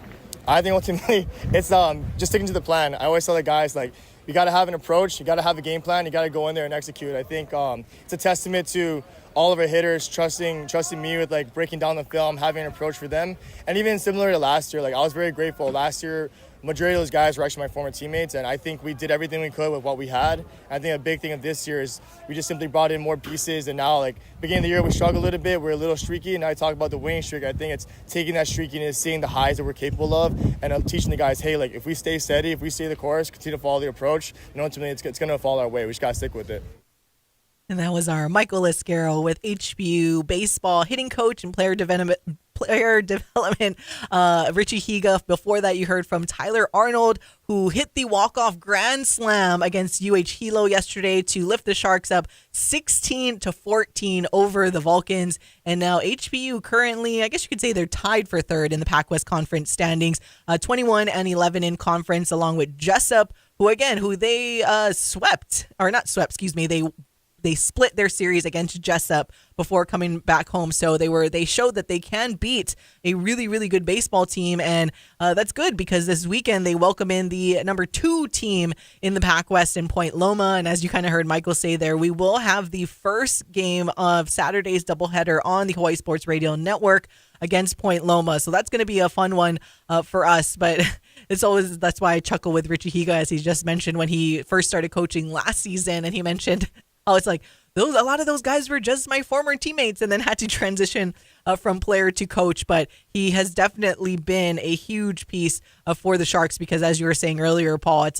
Speaker 10: I think ultimately it's just sticking to the plan. I always tell the guys, you got to have an approach, you got to have a game plan, you got to go in there and execute. I think it's a testament to all of our hitters trusting me with breaking down the film, having an approach for them. And even similar to last year, I was very grateful. Last year, majority of those guys were actually my former teammates, and I think we did everything we could with what we had. I think a big thing of this year is we just simply brought in more pieces, and now beginning of the year we struggled a little bit, we're a little streaky, and now I talk about the winning streak. I think it's taking that streakiness, seeing the highs that we're capable of, and teaching the guys, hey, if we stay steady, if we stay the course, continue to follow the approach, ultimately it's going to fall our way. We just got to stick with it.
Speaker 2: And that was our Michael Liscaro with HBU baseball hitting coach and player development, Richie Higa. Before that, you heard from Tyler Arnold, who hit the walk-off grand slam against Hilo yesterday to lift the Sharks up 16-14 over the Vulcans. And now HBU currently, I guess you could say they're tied for third in the Pac West Conference standings, 21-11 in conference, along with Jessup, who they they split their series against Jessup before coming back home. So they showed that they can beat a really, really good baseball team. And that's good, because this weekend they welcome in the number 2 team in the Pac West in Point Loma. And as you kind of heard Michael say there, we will have the first game of Saturday's doubleheader on the Hawaii Sports Radio Network against Point Loma. So that's going to be a fun one for us. But that's why I chuckle with Richie Higa, as he just mentioned when he first started coaching last season. And he mentioned, it's a lot of those guys were just my former teammates and then had to transition from player to coach. But he has definitely been a huge piece for the Sharks, because as you were saying earlier, Paul, it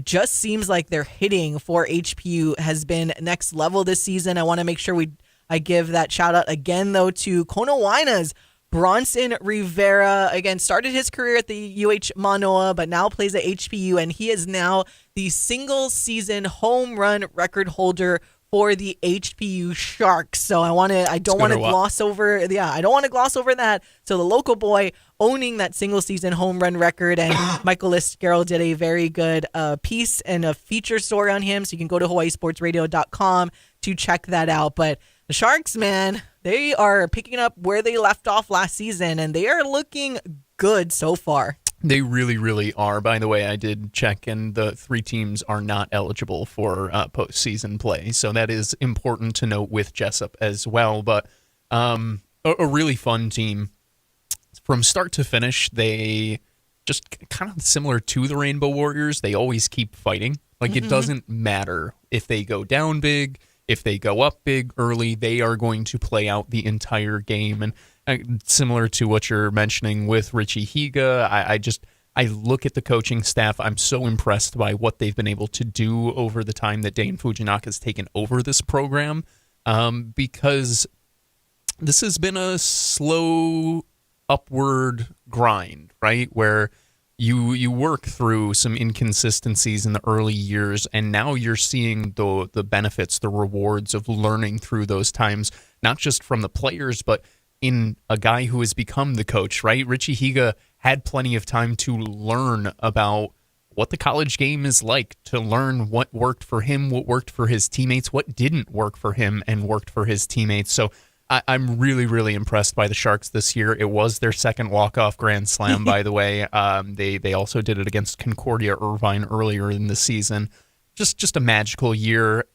Speaker 2: just seems like their hitting for HPU has been next level this season. I want to make sure I give that shout out again, though, to Kona Waina's Bronson Rivera. Again, started his career at the UH Manoa, but now plays at HPU, and he is now the single season home run record holder for the HPU Sharks. So I don't want to gloss over that. So the local boy owning that single season home run record, and Michael Liscaro did a very good piece and a feature story on him. So you can go to hawaiisportsradio.com to check that out. But the Sharks, man, they are picking up where they left off last season, and they are looking good so far.
Speaker 1: They really, really are. By the way, I did check, and the 3 teams are not eligible for postseason play. So that is important to note with Jessup as well. But a really fun team. From start to finish, they just kind of similar to the Rainbow Warriors. They always keep fighting. It doesn't matter if they go down big, if they go up big early, they are going to play out the entire game. And similar to what you're mentioning with Richie Higa, I look at the coaching staff. I'm so impressed by what they've been able to do over the time that Dane Fujinaka's taken over this program, because this has been a slow upward grind, right? Where you work through some inconsistencies in the early years, and now you're seeing the benefits, the rewards of learning through those times, not just from the players, but in a guy who has become the coach, right? Richie Higa had plenty of time to learn about what the college game is like, to learn what worked for him, what worked for his teammates, what didn't work for him and worked for his teammates. So I'm really, really impressed by the Sharks this year. It was their second walk-off grand slam, by the way. They also did it against Concordia Irvine earlier in the season. Just a magical year.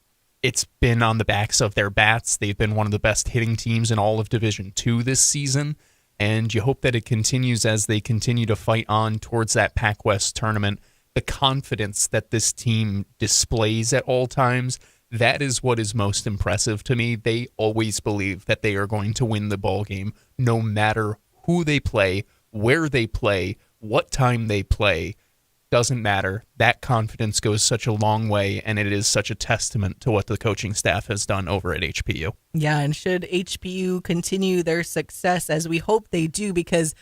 Speaker 1: it's been on the backs of their bats. They've been one of the best hitting teams in all of Division II this season, and you hope that it continues as they continue to fight on towards that Pac West tournament. The confidence that this team displays at all times, that is what is most impressive to me. They always believe that they are going to win the ball game, no matter who they play, where they play, what time they play. Doesn't matter. That confidence goes such a long way, and it is such a testament to what the coaching staff has done over at HPU.
Speaker 2: Yeah, and should HPU continue their success, as we hope they do, because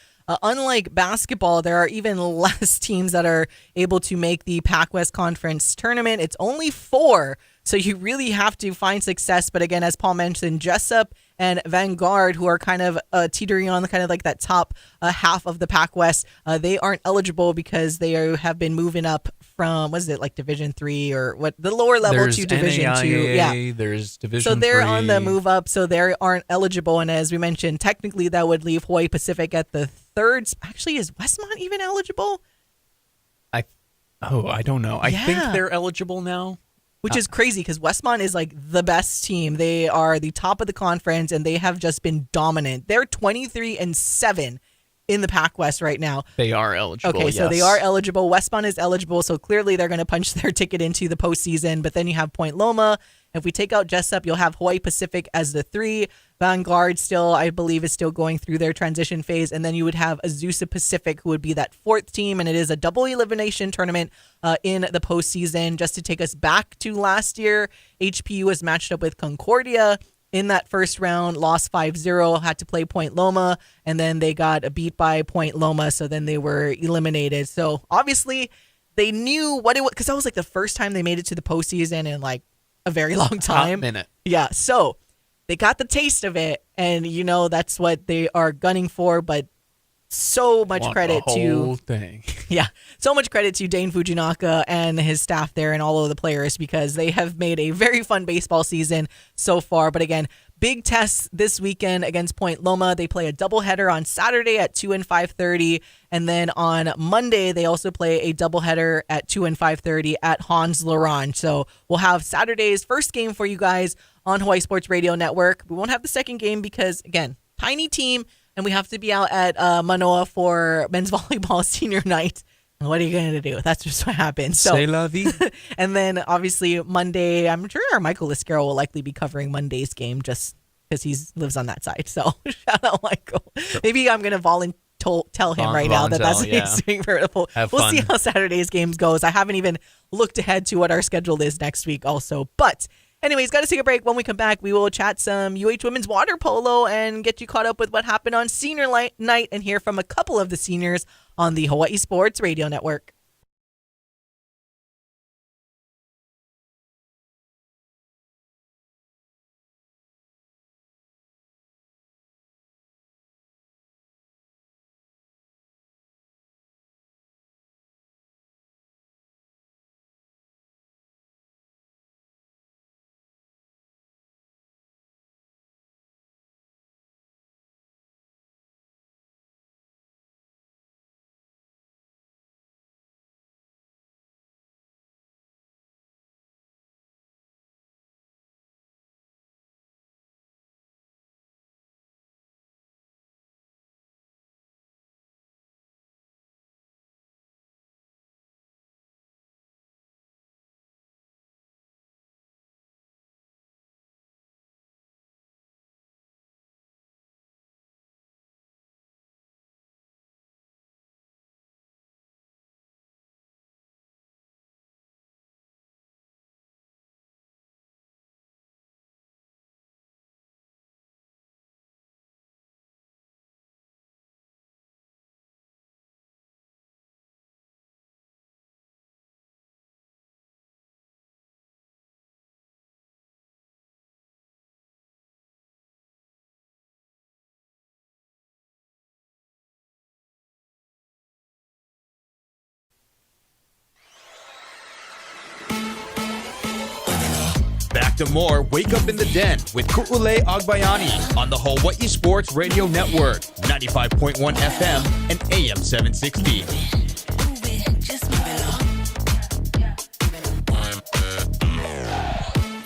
Speaker 2: unlike basketball, there are even less teams that are able to make the Pac West Conference tournament. It's only 4, so you really have to find success. But again, as Paul mentioned, Jessup and Vanguard, who are kind of teetering on kind of like that top half of the Pac West, they aren't eligible because they have been moving up from, what is it, like Division 3 or what, the lower level to Division
Speaker 1: NAIA,
Speaker 2: 2. Yeah,
Speaker 1: there's Division 3.
Speaker 2: So they're on the move up, so they aren't eligible. And as we mentioned, technically that would leave Hawaii Pacific at the 3rd. Actually, is Westmont even eligible?
Speaker 1: I don't know. I think they're eligible now.
Speaker 2: Which is crazy because Westmont is like the best team. They are the top of the conference, and they have just been dominant. They're 23-7 in the Pac West right now.
Speaker 1: They are eligible.
Speaker 2: Okay, so they are eligible. Westmont is eligible, so clearly they're going to punch their ticket into the postseason. But then you have Point Loma. If we take out Jessup, you'll have Hawaii Pacific as the 3. Vanguard still, I believe, is still going through their transition phase. And then you would have Azusa Pacific, who would be that 4th team. And it is a double elimination tournament in the postseason. Just to take us back to last year, HPU was matched up with Concordia in that first round, lost 5-0, had to play Point Loma, and then they got beat by Point Loma. So then they were eliminated. So obviously they knew what it was, because that was like the first time they made it to the postseason in like a very long time.
Speaker 1: Hot minute.
Speaker 2: Yeah. So they got the taste of it, and that's what they are gunning for. But so much credit to so much credit to Dane Fujinaka and his staff there and all of the players, because they have made a very fun baseball season so far. But again, big tests this weekend against Point Loma. They play a doubleheader on Saturday at 2 and 5:30, and then on Monday they also play a doubleheader at 2 and 5:30 at Hans Laurent. So we'll have Saturday's first game for you guys on Hawaii Sports Radio Network. We won't have the second game because, again, tiny team, and we have to be out at Manoa for men's volleyball senior night. And what are you going to do? That's just what happens. So,
Speaker 1: C'est la vie.
Speaker 2: And then, obviously, Monday, I'm sure our Michael Liscaro will likely be covering Monday's game just because he lives on that side. So, shout out, Michael. Maybe I'm going to tell him right now that's what he's doing for it. We'll see how Saturday's games goes. I haven't even looked ahead to what our schedule is next week also. But anyways, got to take a break. When we come back, we will chat some UH women's water polo and get you caught up with what happened on senior night and hear from a couple of the seniors on the Hawaii Sports Radio Network.
Speaker 3: Back to more Wake Up in the Den with Ku'ulei Agbayani on the Hawaii Sports Radio Network, 95.1 FM and AM 760.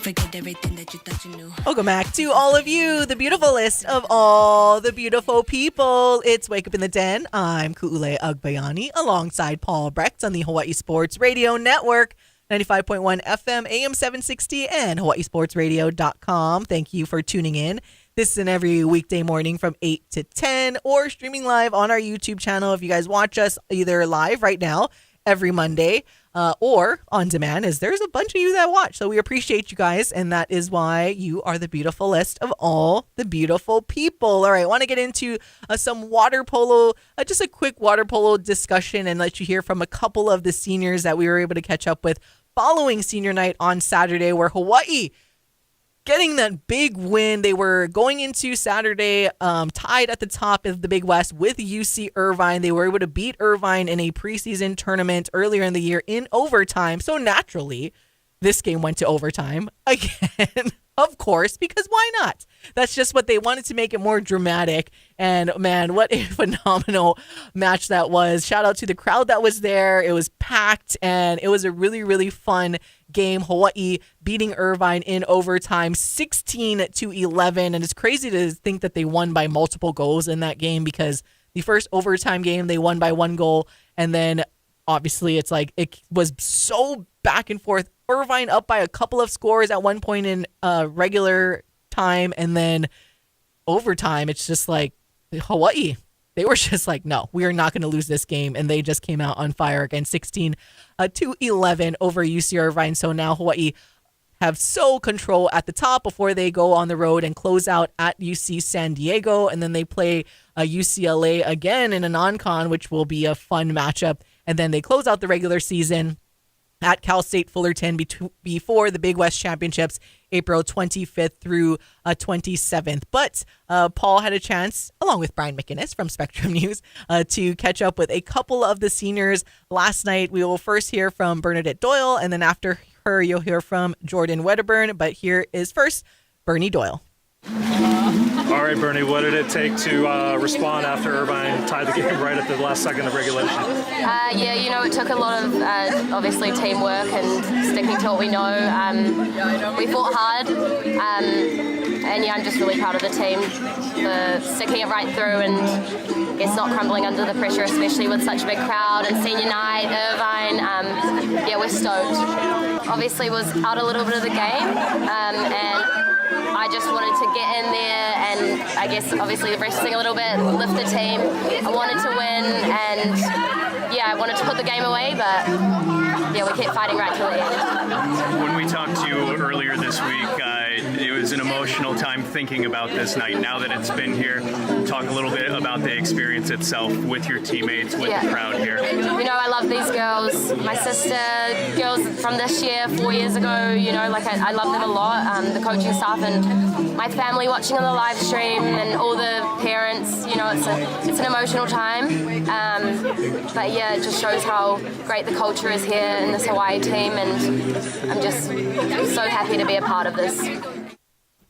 Speaker 11: Forget everything that you thought you knew.
Speaker 2: Welcome back to all of you, the beautiful list of all the beautiful people. It's Wake Up in the Den. I'm Ku'ule Agbayani alongside Paul Brecht on the Hawaii Sports Radio Network, 95.1 FM, AM 760, and hawaiisportsradio.com. Thank you for tuning in. This is an every weekday morning from 8 to 10 or streaming live on our YouTube channel. If you guys watch us either live right now every Monday or on demand, as there's a bunch of you that watch. So we appreciate you guys, and that is why you are the beautiful list of all the beautiful people. All right, I want to get into some water polo, just a quick water polo discussion and let you hear from a couple of the seniors that we were able to catch up with following senior night on Saturday, where Hawaii getting that big win. They were going into Saturday tied at the top of the Big West with UC Irvine. They were able to beat Irvine in a preseason tournament earlier in the year in overtime. So naturally, this game went to overtime again, of course, because why not? That's just what they wanted to make it more dramatic. And man, what a phenomenal match that was. Shout out to the crowd that was there. It was packed and it was a really, really fun game. Hawaii beating Irvine in overtime 16-11. And it's crazy to think that they won by multiple goals in that game, because the first overtime game they won by 1 goal. And then obviously it's like it was so back and forth. Irvine up by a couple of scores at one point in regular time, and then overtime, it's just like Hawaii. They were just like, no, we are not going to lose this game. And they just came out on fire again, 16-11 over UC Irvine. So now Hawaii have sole control at the top before they go on the road and close out at UC San Diego. And then they play UCLA again in a non-con, which will be a fun matchup. And then they close out the regular season at Cal State Fullerton before the Big West Championships, April 25th through 27th. But Paul had a chance, along with Bryant Moniz from Spectrum News, to catch up with a couple of the seniors last night. We will first hear from Bernadette Doyle, and then after her, you'll hear from Jordan Wedderburn. But here is first Bernie Doyle.
Speaker 12: All right, Bernie, what did it take to respond after Irvine tied the game right at the last second of regulation?
Speaker 13: It took a lot of, obviously, teamwork and sticking to what we know. We fought hard, and I'm just really proud of the team for sticking it right through and it's not crumbling under the pressure, especially with such a big crowd and senior night, Irvine. We're stoked. Obviously, was out a little bit of the game, and I just wanted to get in there and I guess obviously resting a little bit, lift the team. I wanted to win and I wanted to put the game away, but we kept fighting right till the end.
Speaker 14: When we talked to you earlier this week, it was an emotional time thinking about this night. Now that it's been here, talk a little bit about the experience itself with your teammates, with the crowd here.
Speaker 13: I love these girls. My sister, girls from this year, 4 years ago, I love them a lot. The coaching staff and my family watching on the live stream and all the parents, it's an emotional time. It just shows how great the culture is here in this Hawaii team, and I'm just so happy to be a part of this.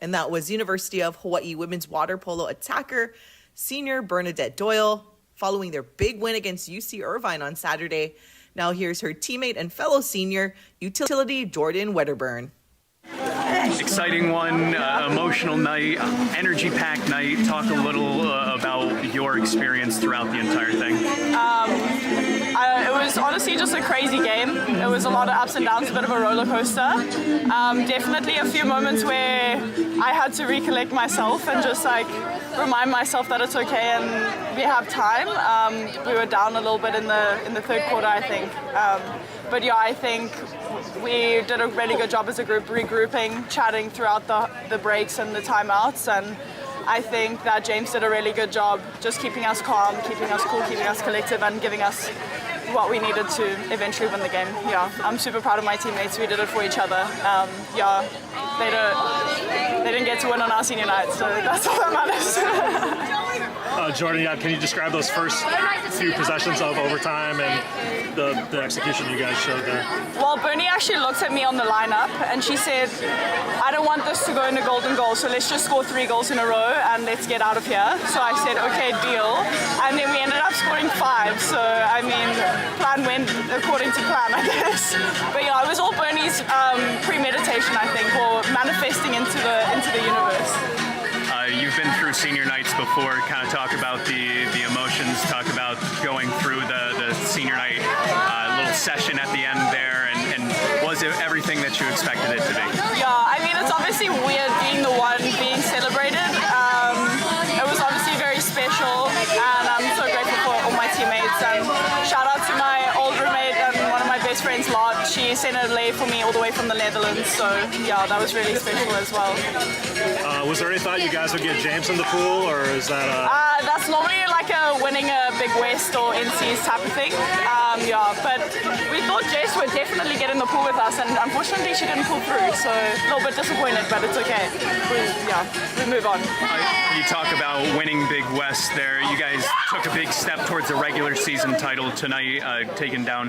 Speaker 2: And that was University of Hawaii women's water polo attacker, senior Bernadette Doyle, following their big win against UC Irvine on Saturday. Now here's her teammate and fellow senior, utility Jordan Wedderburn.
Speaker 14: Exciting one, emotional night, energy-packed night. Talk a little about your experience throughout the entire thing.
Speaker 15: It was honestly just a crazy game. It was a lot of ups and downs, a bit of a roller coaster. Definitely a few moments where I had to recollect myself and just remind myself that it's okay and we have time. We were down a little bit in the third quarter, I think. I think we did a really good job as a group, regrouping, chatting throughout the breaks and the timeouts, and I think that James did a really good job just keeping us calm, keeping us cool, keeping us collective, and giving us what we needed to eventually win the game. I'm super proud of my teammates. We did it for each other. They didn't get to win on our senior night, so that's all that matters.
Speaker 12: Jordan, can you describe those first few possessions of overtime and the execution you guys showed there?
Speaker 15: Well, Bernie actually looked at me on the lineup and she said, I don't want this to go in a golden goal, so let's just score 3 goals in a row and let's get out of here. So I said, okay, deal. And then we ended up scoring 5. So, plan went according to plan, I guess. But it was all Bernie's premeditation, I think, or
Speaker 14: senior nights before. Kind of talk about the emotions, talk about going through the senior night little session at the end there, and was it everything that you expected it to be?
Speaker 15: Yeah, I mean, it's obviously weird being the one being celebrated. It was obviously very special, and I'm so grateful for all my teammates. And shout out to my old roommate and one of my best friends, Lot. She sent a lei for me all the way from the Netherlands, so yeah, that was really special as well.
Speaker 12: Was there any thought you guys would get James in the pool, or is that
Speaker 15: that's normally like winning a Big West or NCs type of thing. Yeah, but we thought Jess would definitely get in the pool with us, and unfortunately she didn't pull through, so a little bit disappointed, but it's okay. We move on.
Speaker 14: You talk about winning Big West there. You guys took a big step towards a regular season title tonight, taking down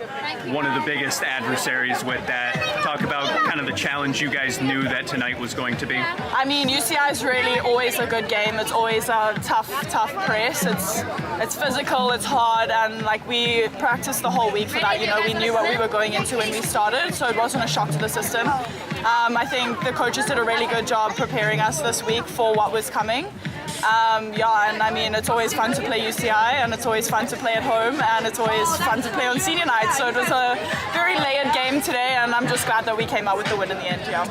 Speaker 14: one of the biggest adversaries with that. Talk about kind of the challenge you guys knew that tonight was going to be.
Speaker 15: I mean, UCI is really always a good game. It's always a tough press. It's physical, it's hard, and like we practiced the whole week for that. You know, we knew what we were going into when we started, so it wasn't a shock to the system. I think the coaches did a really good job preparing us this week for what was coming. And I mean, it's always fun to play UCI, and it's always fun to play at home, and it's always fun to play on senior night. So it was a very layered game today, and I'm just glad that we came out with the win in the end. Yeah.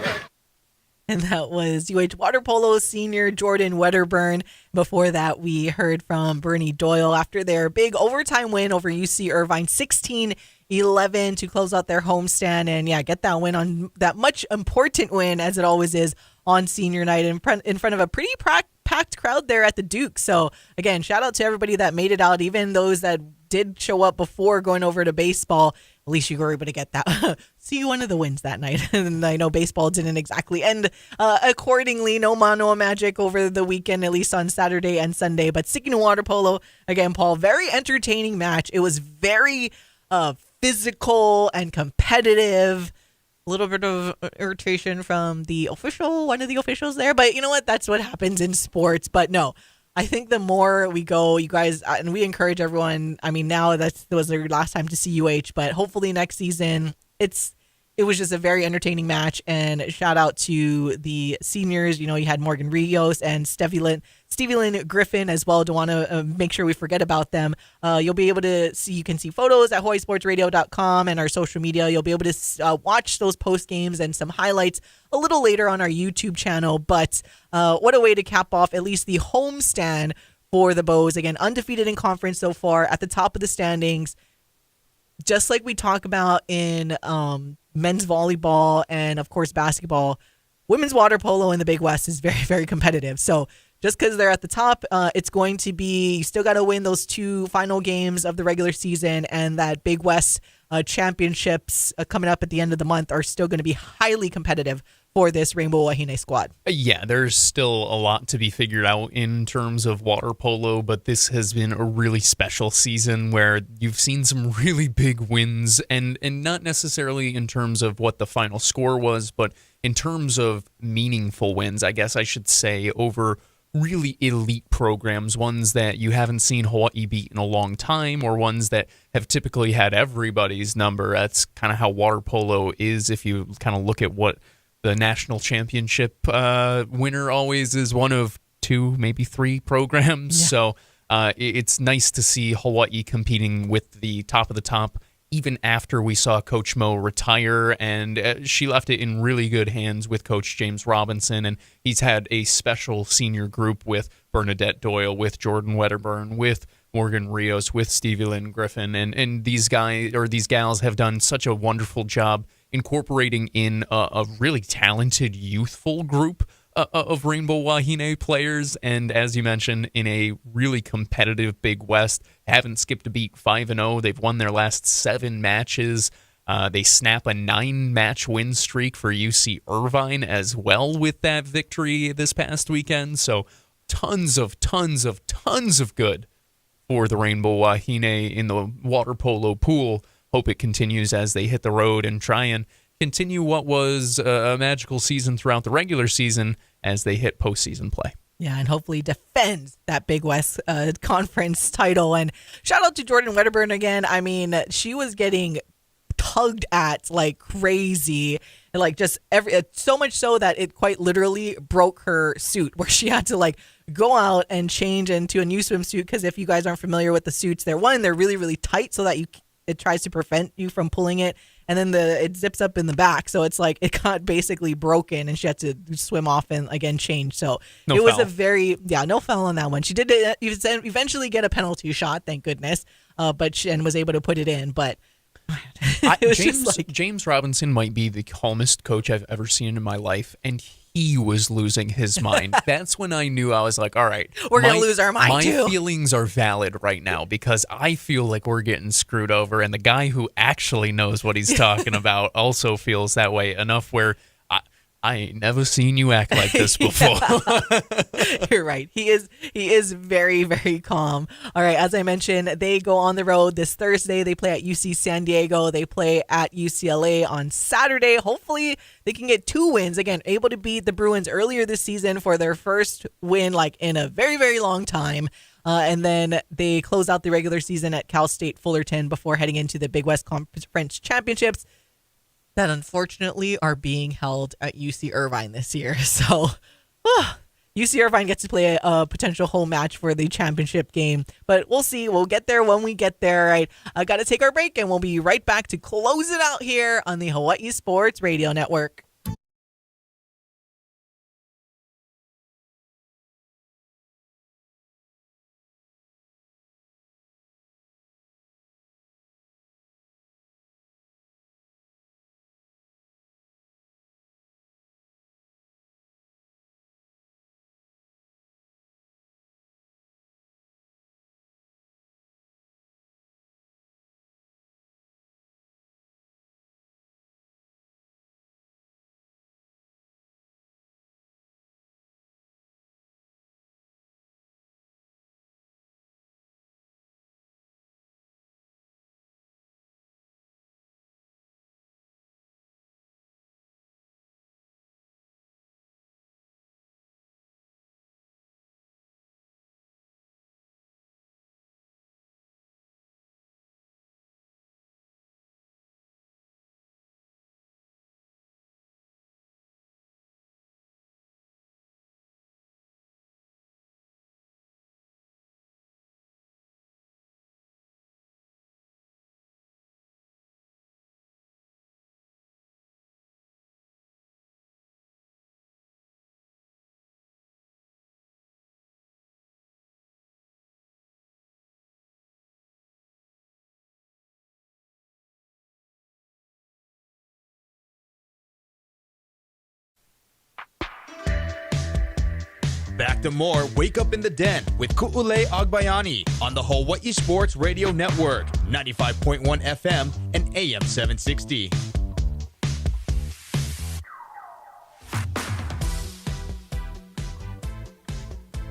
Speaker 2: And that was Water Polo senior Jordan Wedderburn. Before that, we heard from Bernie Doyle after their big overtime win over UC Irvine, 16-11 to close out their homestand and get that win on that much important win, as it always is, on senior night in front of a pretty packed crowd there at the Duke. So again, shout out to everybody that made it out, even those that did show up before going over to baseball. At least you were able to get that. See one of the wins that night. And I know baseball didn't exactly end accordingly. No Manoa Magic over the weekend, at least on Saturday and Sunday. But sticking to water polo, again, Paul, very entertaining match. It was very physical and competitive. A little bit of irritation from one of the officials there. But you know what? That's what happens in sports. But no, I think the more we go, you guys, and we encourage everyone. I mean, now that was their last time to see UH, but hopefully next season, it was just a very entertaining match. And shout out to the seniors. You know, you had Morgan Rios and Stevelyn Griffin as well. Don't want to make sure we forget about them. You'll be able to see, you can see photos at hawaiisportsradio.com and our social media. You'll be able to watch those post games and some highlights a little later on our YouTube channel. But what a way to cap off at least the homestand for the Bows. Again, undefeated in conference so far, at the top of the standings. Just like we talk about in men's volleyball and, of course, basketball, women's water polo in the Big West is very, very competitive. So just because they're at the top, it's going to be, you still got to win those two final games of the regular season, and that Big West championships coming up at the end of the month are still going to be highly competitive for this Rainbow Wahine squad.
Speaker 1: Yeah, there's still a lot to be figured out in terms of water polo, but this has been a really special season where you've seen some really big wins, and not necessarily in terms of what the final score was, but in terms of meaningful wins, I guess I should say, over really elite programs, ones that you haven't seen Hawaii beat in a long time, or ones that have typically had everybody's number. That's kind of how water polo is if you kind of look at what the national championship winner always is, one of two, maybe three programs. Yeah. So it's nice to see Hawaii competing with the top of the top, even after we saw Coach Mo retire, and she left it in really good hands with Coach James Robinson, and he's had a special senior group with Bernadette Doyle, with Jordan Wedderburn, with Morgan Rios, with Stevie Lynn Griffin, and these guys or these gals have done such a wonderful job incorporating in a really talented youthful group of Rainbow Wahine players, and as you mentioned, in a really competitive Big West. Haven't skipped a beat, 5-0. They've won their last 7 matches. They snap a 9-match win streak for UC Irvine as well with that victory this past weekend. So tons of good for the Rainbow Wahine in the water polo pool. Hope it continues as they hit the road and try and continue what was a magical season throughout the regular season as they hit postseason play.
Speaker 2: Yeah, and hopefully defends that Big West conference title. And shout out to Jordan Wedderburn again. I mean, she was getting tugged at like crazy. like just so much so that it quite literally broke her suit, where she had to like go out and change into a new swimsuit. Because if you guys aren't familiar with the suits, they're really, really tight so that it tries to prevent you from pulling it. And then it zips up in the back. So it's like it got basically broken and she had to swim off and again change. So it was no foul on that one. She did eventually get a penalty shot, thank goodness, and was able to put it in. But
Speaker 1: James Robinson might be the calmest coach I've ever seen in my life, and he was losing his mind. That's when I knew. I was like, all right,
Speaker 2: we're going to lose our mind too.
Speaker 1: My feelings are valid right now because I feel like we're getting screwed over, and the guy who actually knows what he's talking about also feels that way enough where I ain't never seen you act like this before.
Speaker 2: You're right. He is very, very calm. All right. As I mentioned, they go on the road this Thursday. They play at UC San Diego. They play at UCLA on Saturday. Hopefully they can get 2 wins. Again, able to beat the Bruins earlier this season for their first win like in a very, very long time. And then they close out the regular season at Cal State Fullerton before heading into the Big West Conference Championships that unfortunately are being held at UC Irvine this year. So UC Irvine gets to play a potential home match for the championship game, but we'll see. We'll get there when we get there. All right, I got to take our break, and we'll be right back to close it out here on the Hawaii Sports Radio Network.
Speaker 3: Back to more Wake Up in the Den with Ku'ulei Agbayani on the Hawaii Sports Radio Network, 95.1 FM and AM 760.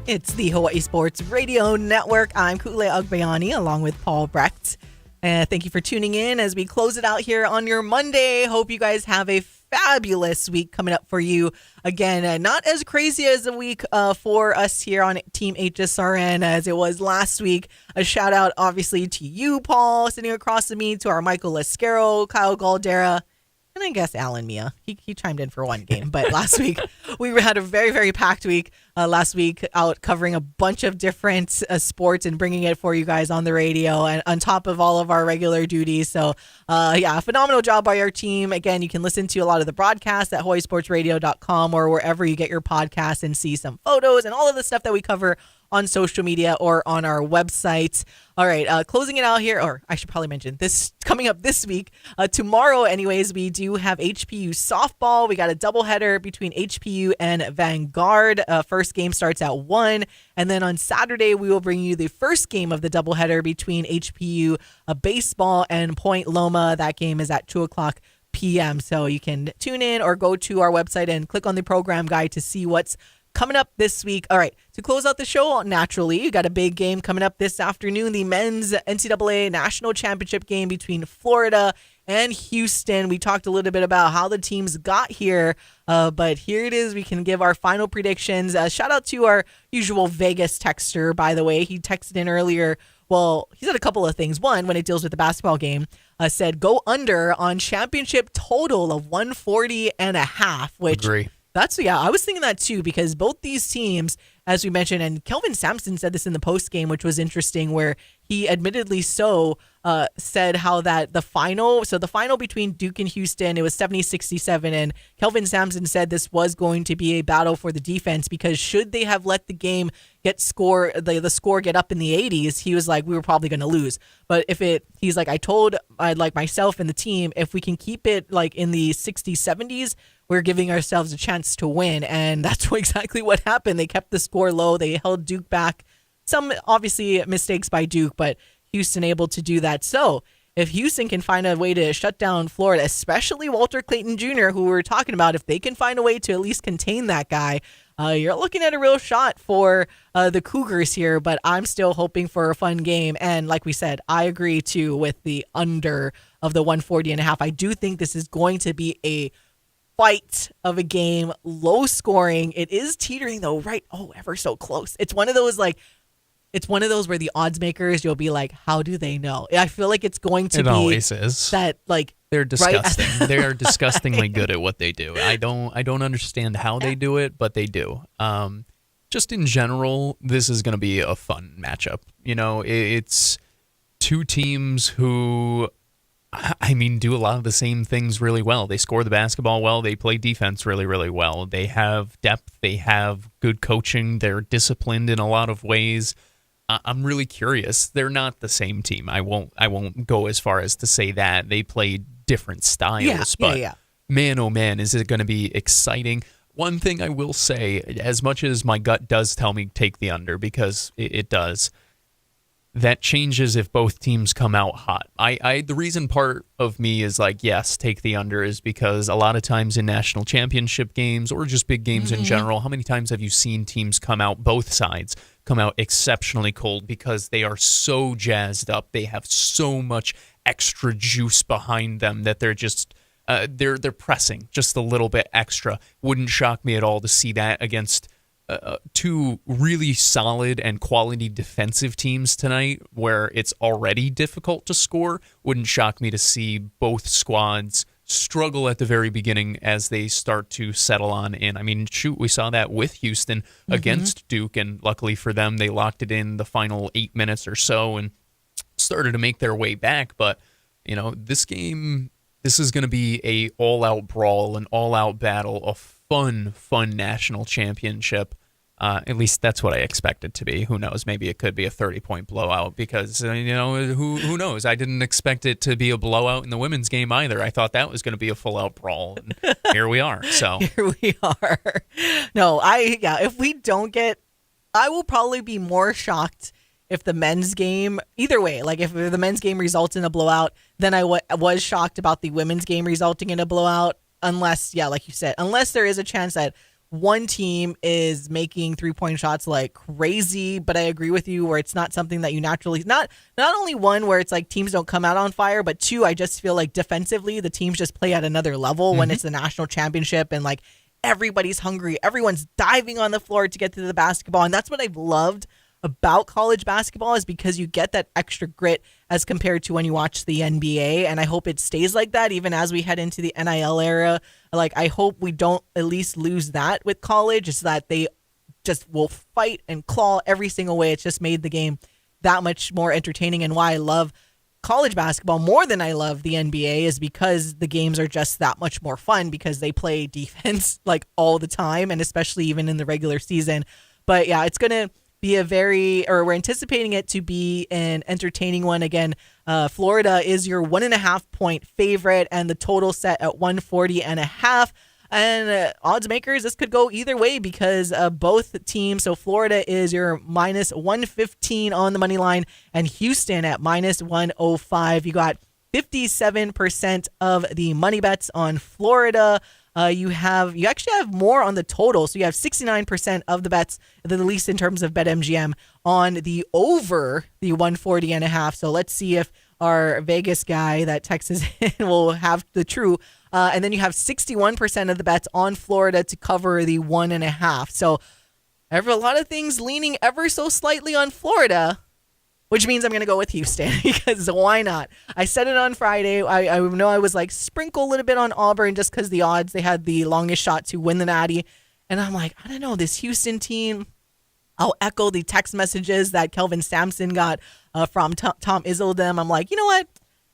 Speaker 2: It's the Hawaii Sports Radio Network. I'm Ku'ulei Agbayani along with Paul Brecht. Thank you for tuning in as we close it out here on your Monday. Hope you guys have a fabulous week coming up for you. Again, not as crazy as a week for us here on Team HSRN as it was last week. A shout out, obviously, to you, Paul, sitting across from me, to our Michael Lascaro, Kyle Galdera, and I guess Alan Mia. He chimed in for one game, but last week we had a very, very packed week. Last week out covering a bunch of different sports and bringing it for you guys on the radio and on top of all of our regular duties. So, phenomenal job by our team. Again, you can listen to a lot of the broadcasts at hawaiisportsradio.com or wherever you get your podcasts and see some photos and all of the stuff that we cover on social media or on our website. All right, closing it out here, or I should probably mention this coming up this week. Tomorrow, anyways, we do have HPU softball. We got a doubleheader between HPU and Vanguard. First game starts at 1. And then on Saturday, we will bring you the first game of the doubleheader between HPU baseball and Point Loma. That game is at 2 o'clock p.m. So you can tune in or go to our website and click on the program guide to see what's coming up this week. All right, to close out the show, naturally, you got a big game coming up this afternoon, the men's NCAA National Championship game between Florida and Houston. We talked a little bit about how the teams got here, but here it is. We can give our final predictions. Shout out to our usual Vegas texter, by the way. He texted in earlier. Well, he said a couple of things. One, when it deals with the basketball game, said go under on championship total of 140.5, which
Speaker 1: Agree.
Speaker 2: I was thinking that too, because both these teams, as we mentioned, and Kelvin Sampson said this in the post game, which was interesting, where he admittedly said how that the final between Duke and Houston, it was 70-67, and Kelvin Sampson said this was going to be a battle for the defense, because should they have let the game the score get up in the 80s, he was like, we were probably going to lose. But he's like, I told myself and the team, if we can keep it like in the 60s, 70s, we're giving ourselves a chance to win. And that's exactly what happened. They kept the score low. They held Duke back. Some obviously mistakes by Duke, but Houston able to do that. So if Houston can find a way to shut down Florida, especially Walter Clayton Jr., who we were talking about, if they can find a way to at least contain that guy, you're looking at a real shot for the Cougars here. But I'm still hoping for a fun game. And like we said, I agree too with the under of the 140.5. I do think this is going to be a fight of a game, low scoring. It is teetering though, right? Oh, ever so close. It's one of those where the odds makers, you'll be like, how do they know? I feel like it's going to be. It
Speaker 1: always is.
Speaker 2: That like
Speaker 1: they're disgusting. Right? They are disgustingly good at what they do. I don't understand how they do it, but they do. Just in general, this is going to be a fun matchup. You know, it's two teams who, I mean, do a lot of the same things really well. They score the basketball well. They play defense really, really well. They have depth. They have good coaching. They're disciplined in a lot of ways. I'm really curious. They're not the same team. I won't go as far as to say that. They play different styles. But man, oh man, is it going to be exciting. One thing I will say, as much as my gut does tell me take the under, because it does, that changes if both teams come out hot. The reason part of me is like, yes, take the under, is because a lot of times in national championship games or just big games in general, how many times have you seen teams both sides come out exceptionally cold because they are so jazzed up, they have so much extra juice behind them that they're just they're pressing just a little bit extra. Wouldn't shock me at all to see that against two really solid and quality defensive teams tonight, where it's already difficult to score. Wouldn't shock me to see both squads struggle at the very beginning as they start to settle on in. I mean, shoot, we saw that with Houston against Duke, and luckily for them, they locked it in the final 8 minutes or so and started to make their way back. But, you know, this is going to be a all-out brawl, an all-out battle, a fun national championship. At least that's what I expect it to be. Who knows? Maybe it could be a 30-point blowout, because, who knows? I didn't expect it to be a blowout in the women's game either. I thought that was going to be a full-out brawl, and here we are. So
Speaker 2: here we are. No, if we don't get, I will probably be more shocked if the men's game, either way, like if the men's game results in a blowout, then I was shocked about the women's game resulting in a blowout, unless, like you said, unless there is a chance that one team is making 3-point shots like crazy. But I agree with you, where it's not something that you naturally, not only one where it's like teams don't come out on fire, but two, I just feel like defensively the teams just play at another level when it's the national championship, and like everybody's hungry, everyone's diving on the floor to get to the basketball. And that's what I've loved about college basketball, is because you get that extra grit as compared to when you watch the NBA. And I hope it stays like that even as we head into the NIL era. Like, I hope we don't at least lose that with college, is that they just will fight and claw every single way. It's just made the game that much more entertaining, and why I love college basketball more than I love the NBA is because the games are just that much more fun, because they play defense like all the time, and especially even in the regular season. But yeah, it's going to be we're anticipating it to be an entertaining one. Again, Florida is your 1.5 point favorite, and the total set at 140.5. And odds makers, this could go either way, because both teams, so Florida is your minus 115 on the money line, and Houston at minus 105. You got 57% of the money bets on Florida. You actually have more on the total. So you have 69% of the bets, at least in terms of BetMGM, on the over the 140.5. So let's see if our Vegas guy that Texas will have the true. And then you have 61% of the bets on Florida to cover the 1.5. So a lot of things leaning ever so slightly on Florida. which means I'm going to go with Houston because why not? I said it on Friday. I know I was like sprinkle a little bit on Auburn just because the odds, they had the longest shot to win the Natty. And I'm like, I don't know, this Houston team. I'll echo the text messages that Kelvin Sampson got from Tom Izzeldem. I'm like, you know what?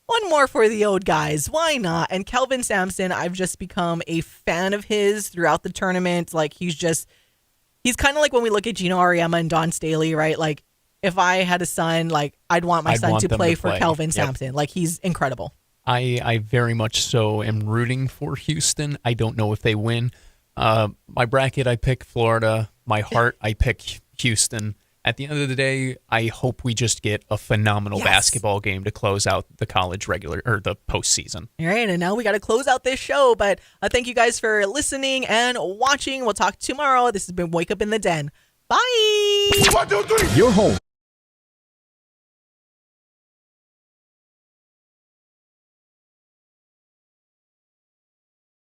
Speaker 2: One more for the old guys. Why not? And Kelvin Sampson, I've just become a fan of his throughout the tournament. Like, he's kind of like when we look at Gino Auriemma and Don Staley, right? Like, if I had a son, like, I'd want my son to play for Kelvin Sampson. Like, he's incredible.
Speaker 1: I very much so am rooting for Houston. I don't know if they win. My bracket, I pick Florida. My heart, I pick Houston. At the end of the day, I hope we just get a phenomenal basketball game to close out the college the postseason.
Speaker 2: All right, and now we got to close out this show. But thank you guys for listening and watching. We'll talk tomorrow. This has been Wake Up in the Den. Bye.
Speaker 3: 1, 2, 3. Your home